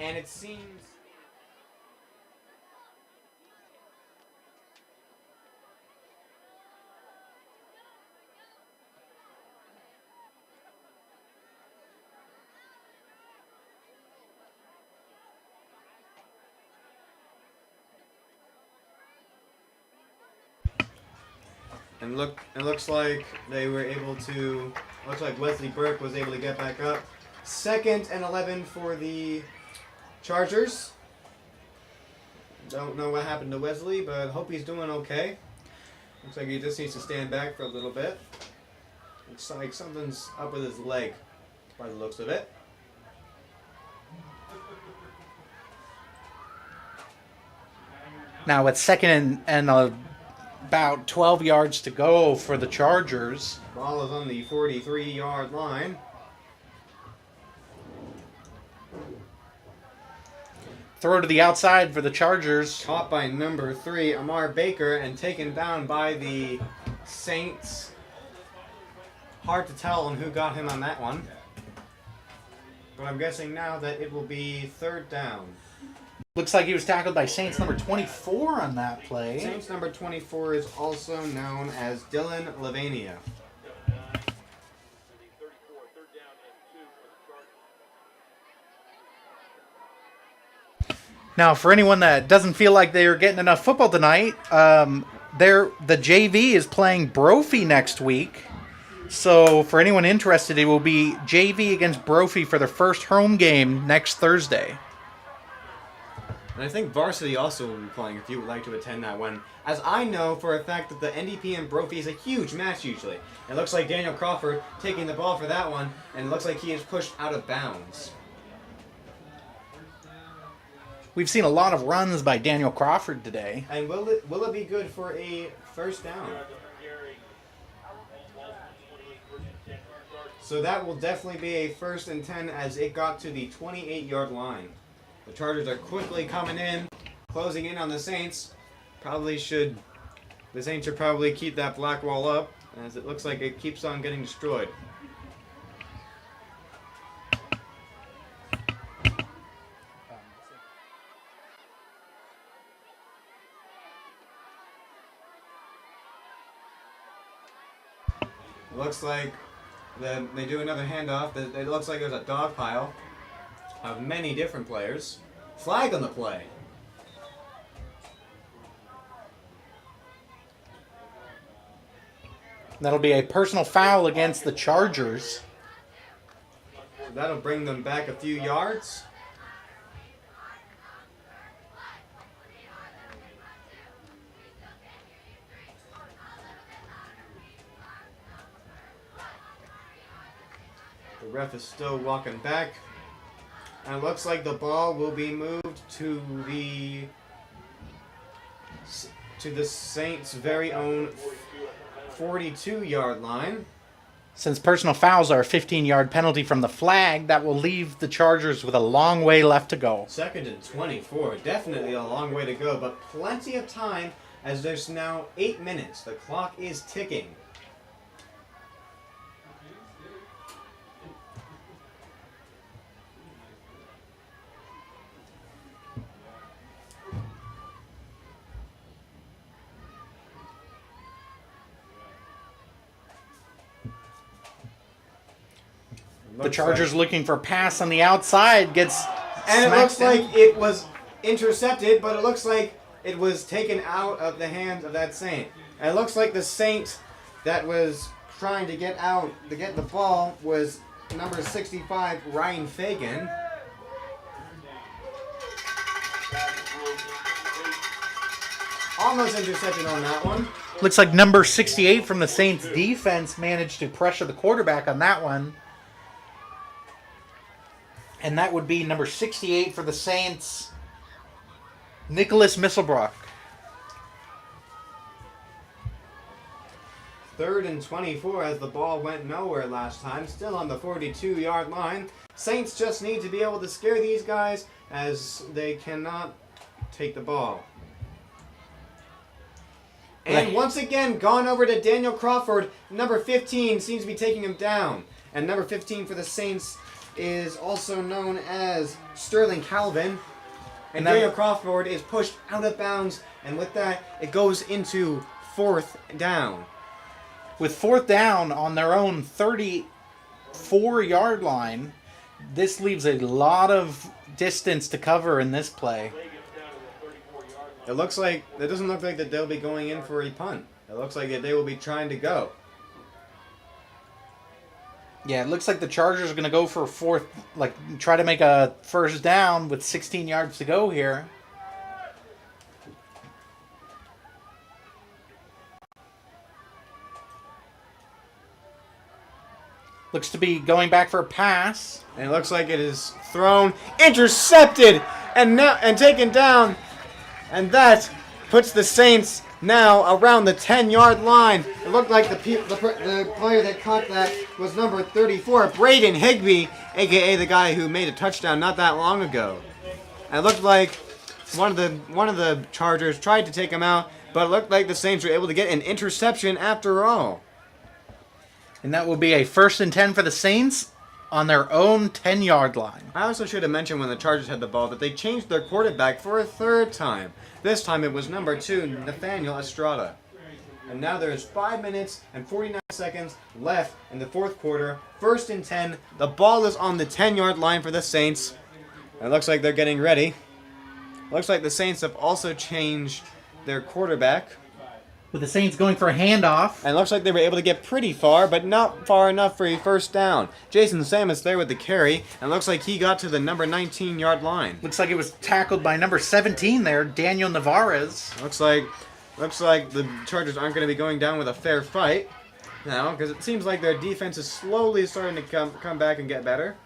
And it seems... And it looks like they were able to... Looks like Wesley Burke was able to get back up. 2nd and 11 for the Chargers. Don't know what happened to Wesley, but hope he's doing okay. Looks like he just needs to stand back for a little bit. Looks like something's up with his leg, by the looks of it. Now it's 2nd and about 12 yards to go for the Chargers. Ball is on the 43-yard line. Throw to the outside for the Chargers. Caught by number 3, Amar Baker, and taken down by the Saints. Hard to tell on who got him on that one. But I'm guessing now that it will be 3rd down. Looks like he was tackled by Saints number 24 on that play. Saints number 24 is also known as Dylan Lavania. Now, for anyone that doesn't feel like they're getting enough football tonight, the JV is playing Brophy next week. So, for anyone interested, it will be JV against Brophy for their first home game next Thursday. And I think Varsity also will be playing if you would like to attend that one. As I know for a fact that the NDP and Brophy is a huge match usually. It looks like Daniel Crawford taking the ball for that one, and it looks like he is pushed out of bounds. We've seen a lot of runs by Daniel Crawford today. And will it be good for a first down? So that will definitely be a 1st and 10 as it got to the 28-yard line. The Chargers are quickly coming in, closing in on the Saints. The Saints should probably keep that black wall up, as it looks like it keeps on getting destroyed. It looks like they do another handoff. It looks like there's a dog pile of many different players. Flag on the play. That'll be a personal foul against the Chargers. So that'll bring them back a few yards. The ref is still walking back. And it looks like the ball will be moved to the Saints' very own 42-yard line. Since personal fouls are a 15-yard penalty from the flag, that will leave the Chargers with a long way left to go. 2nd and 24. Definitely a long way to go, but plenty of time as there's now 8 minutes. The clock is ticking. The Chargers looking for a pass on the outside gets and it looks smacked in. like it was intercepted, but it looks like it was taken out of the hands of that Saint. And it looks like the Saint that was trying to get the ball was number 65, Ryan Fagan. Almost intercepted on that one. Looks like number 68 from the Saints defense managed to pressure the quarterback on that one. And that would be number 68 for the Saints, Nicholas Misselbrook. 3rd and 24 as the ball went nowhere last time. Still on the 42-yard line. Saints just need to be able to scare these guys as they cannot take the ball. And once again, gone over to Daniel Crawford. Number 15 seems to be taking him down. And number 15 for the Saints is also known as Sterling Calvin. And Daniel Crawford is pushed out of bounds. And with that, it goes into 4th down. With 4th down on their own 34-yard line, this leaves a lot of distance to cover in this play. It doesn't look like that they'll be going in for a punt. It looks like that they will be trying to go. Yeah, it looks like the Chargers are going to go for try to make a 1st down with 16 yards to go here. Looks to be going back for a pass. And it looks like it is thrown, intercepted, and taken down. And that puts the Saints now around the 10-yard line. It looked like the player that caught that was number 34, Braden Higbee, a.k.a. the guy who made a touchdown not that long ago. And it looked like one of the Chargers tried to take him out, but it looked like the Saints were able to get an interception after all. And that will be a 1st and 10 for the Saints on their own 10-yard line. I also should have mentioned when the Chargers had the ball that they changed their quarterback for a 3rd time. This time it was number 2, Nathaniel Estrada. And now there is 5 minutes and 49 seconds left in the 4th quarter. 1st and 10. The ball is on the 10-yard line for the Saints. It looks like they're getting ready. Looks like the Saints have also changed their quarterback. With the Saints going for a handoff. And it looks like they were able to get pretty far, but not far enough for a 1st down. Jason Samus there with the carry, and looks like he got to the number 19-yard line. Looks like it was tackled by number 17 there, Daniel Navarez. Looks like the Chargers aren't going to be going down with a fair fight now, because it seems like their defense is slowly starting to come back and get better.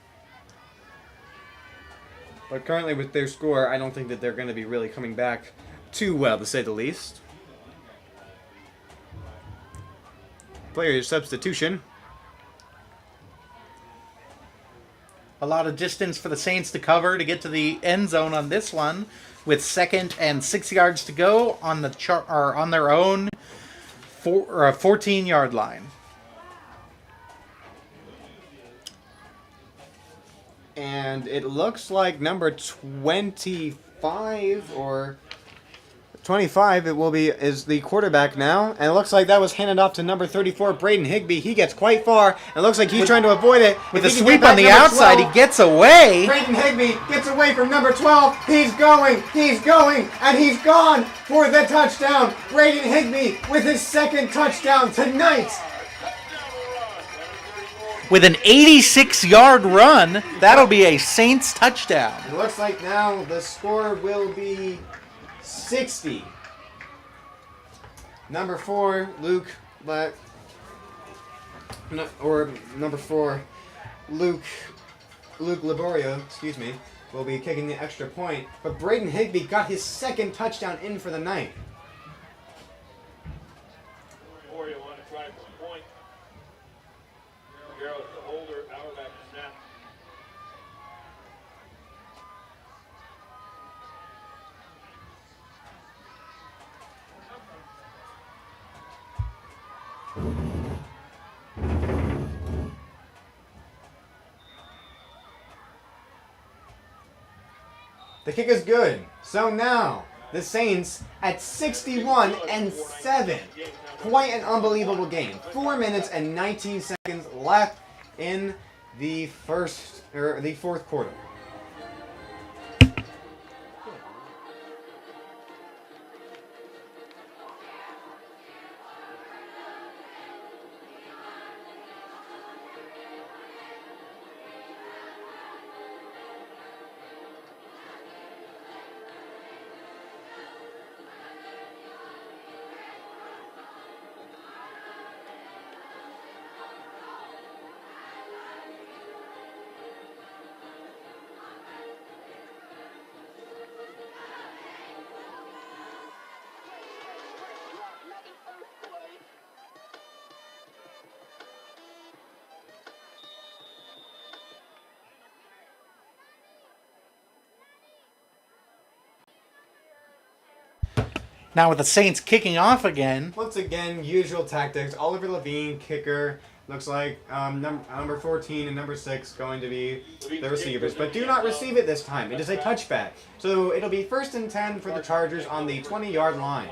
But currently with their score, I don't think that they're going to be really coming back too well, to say the least. Player substitution. A lot of distance for the Saints to cover to get to the end zone on this one, with 2nd and 6 yards to go on their own 14-yard line. And it looks like number 25 or 25 is the quarterback now, and it looks like that was handed off to number 34, Braden Higbee. He gets quite far, and it looks like he's trying to avoid it. With a sweep on the outside, 12, he gets away. Braden Higbee gets away from number 12. He's going, and he's gone for the touchdown. Braden Higbee with his 2nd touchdown tonight. With an 86-yard run, that'll be a Saints touchdown. It looks like now the score will be 60. Number 4, Luke Laborio, will be kicking the extra point. But Braden Higbee got his 2nd touchdown in for the night. Laborio want to try for a point. Garrett, the holder, Auerbach, snap. The kick is good. So now, the Saints at 61-7. Quite an unbelievable game. 4 minutes and 19 seconds left in the 4th quarter. Now with the Saints kicking off again. Once again, usual tactics. Oliver Levine, kicker. Looks like number 14 and number 6 going to be the receivers. But do not receive it this time. It is a touchback. So it'll be 1st and 10 for the Chargers on the 20-yard line.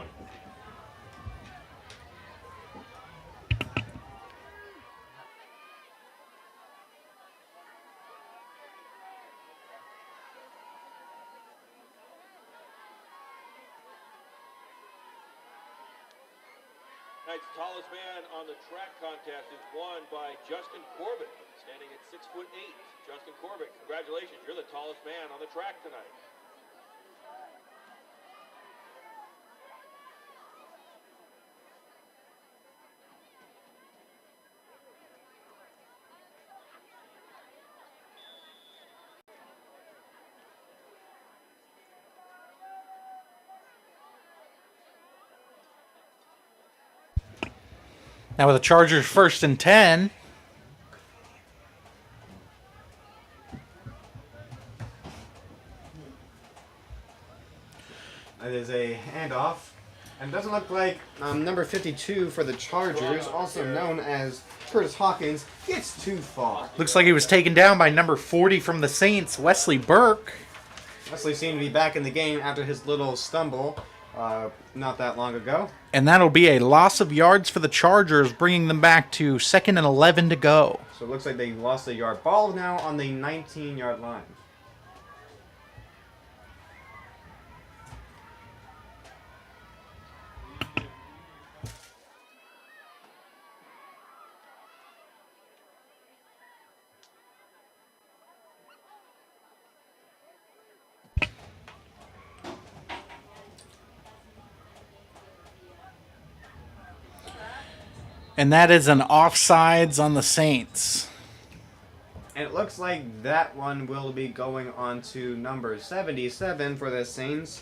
Tonight's tallest man on the track contest is won by Justin Corbett, standing at 6'8". Justin Corbett, congratulations, you're the tallest man on the track tonight. Now with the Chargers 1st and 10. It is a handoff. And it doesn't look like number 52 for the Chargers, also known as Curtis Hawkins, gets too far. Looks like he was taken down by number 40 from the Saints, Wesley Burke. Wesley seemed to be back in the game after his little stumble not that long ago. And that'll be a loss of yards for the Chargers, bringing them back to 2nd and 11 to go. So it looks like they lost a yard. Ball now on the 19-yard line. And that is an offsides on the Saints. And it looks like that one will be going on to number 77 for the Saints.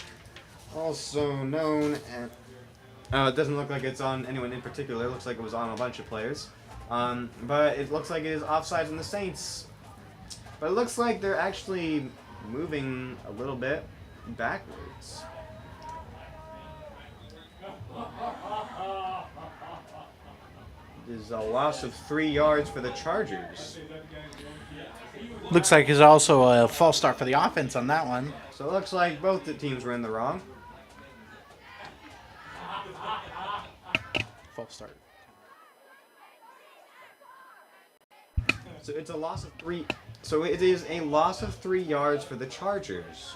Also known as... it doesn't look like it's on anyone in particular. It looks like it was on a bunch of players. But it looks like it is offsides on the Saints. But it looks like they're actually moving a little bit backwards. It is a loss of 3 yards for the Chargers. Looks like it's also a false start for the offense on that one. So it looks like both the teams were in the wrong. False start. So it's a loss of 3. So it is a loss of 3 yards for the Chargers.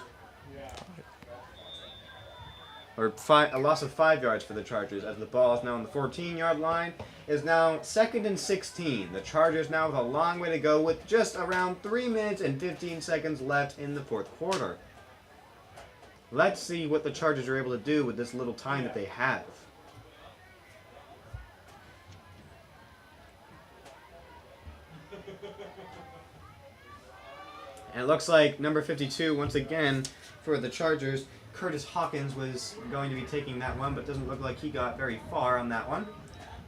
Or a loss of 5 yards for the Chargers, as the ball is now on the 14-yard line. Is now 2nd and 16. The Chargers now with a long way to go with just around 3 minutes and 15 seconds left in the 4th quarter. Let's see what the Chargers are able to do with this little time that they have. And it looks like number 52, once again, for the Chargers, Curtis Hawkins was going to be taking that one, but doesn't look like he got very far on that one.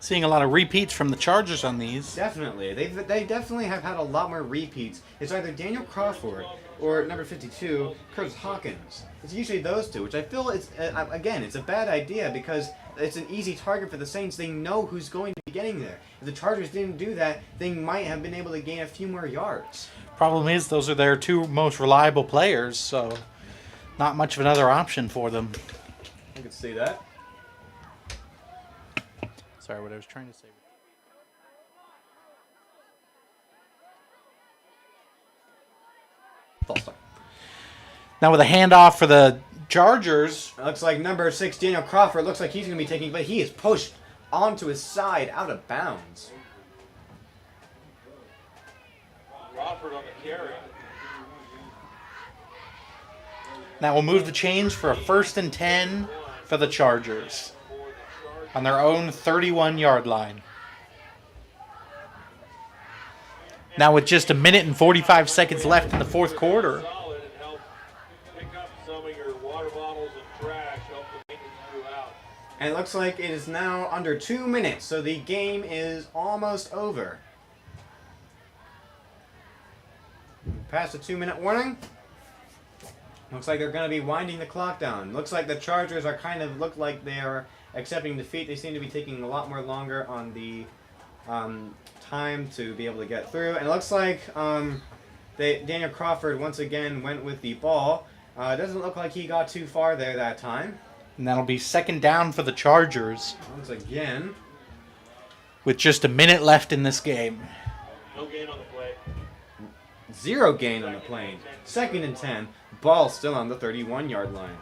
Seeing a lot of repeats from the Chargers on these. Definitely. They definitely have had a lot more repeats. It's either Daniel Crawford or number 52, Curtis Hawkins. It's usually those two, which I feel is, again, it's a bad idea because it's an easy target for the Saints. They know who's going to be getting there. If the Chargers didn't do that, they might have been able to gain a few more yards. Problem is, those are their 2 most reliable players, so not much of another option for them. I can see that. Sorry, what I was trying to say. False start. Now with a handoff for the Chargers. It looks like number 6, Daniel Crawford, looks like he's going to be taking, but he is pushed onto his side, out of bounds. Crawford on the carry. Now we'll move the chains for a 1st and 10 for the Chargers on their own 31-yard line. Now with just 1 minute and 45 seconds left in the 4th quarter. Solid and help pick up some of your water bottles and trash, help the maintenance crew out. And it looks like it is now under 2 minutes, so the game is almost over. Past the 2-minute warning. Looks like they're going to be winding the clock down. Looks like the Chargers are look like they are accepting defeat. They seem to be taking a lot more longer on the time to be able to get through. And it looks like Daniel Crawford once again went with the ball. It doesn't look like he got too far there that time. And that'll be second down for the Chargers. Once again. With just a minute left in this game. No gain on the play. 0 gain on the play. 2nd and 10. Ball still on the 31-yard line.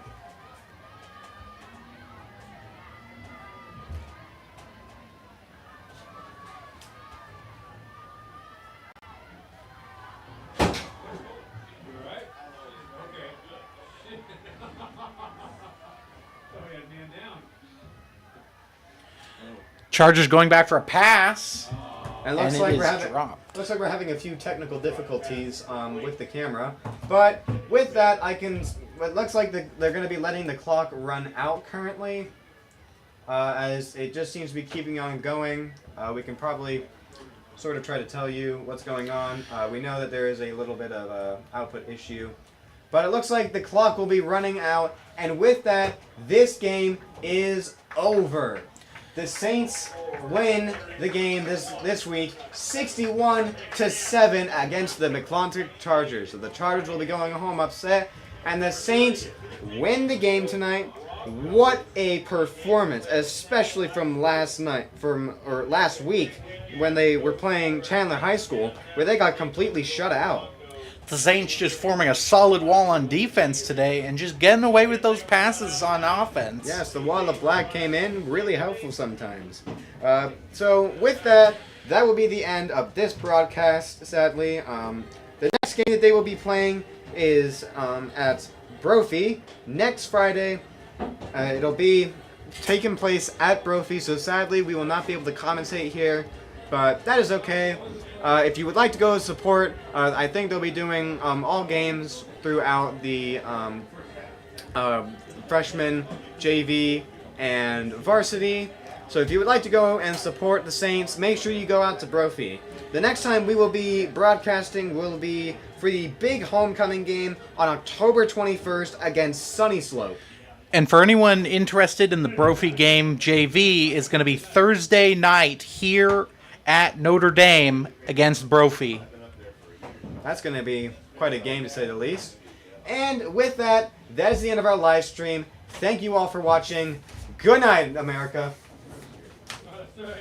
Chargers going back for a pass. And looks and like it we're is having dropped. looks like we're having a few technical difficulties with the camera. But with that, it looks like they're going to be letting the clock run out currently, as it just seems to be keeping on going. We can probably sort of try to tell you what's going on. We know that there is a little bit of a output issue, but it looks like the clock will be running out. And with that, this game is over. The Saints win the game this week, 61-7 against the McClintock Chargers. So the Chargers will be going home upset, and the Saints win the game tonight. What a performance, especially from last week when they were playing Chandler High School, where they got completely shut out. The Saints just forming a solid wall on defense today and just getting away with those passes on offense. Yes, the wall of black came in, really helpful sometimes. So with that will be the end of this broadcast, sadly. The next game that they will be playing is at Brophy next Friday. It'll be taking place at Brophy, so sadly we will not be able to commentate here, but that is okay. If you would like to go support, I think they'll be doing all games throughout the freshman, JV, and varsity. So if you would like to go and support the Saints, make sure you go out to Brophy. The next time we will be broadcasting will be for the big homecoming game on October 21st against Sunny Slope. And for anyone interested in the Brophy game, JV is going to be Thursday night here at Notre Dame against Brophy. That's going to be quite a game, to say the least. And with that, that is the end of our live stream. Thank you all for watching. Good night, America. That's right.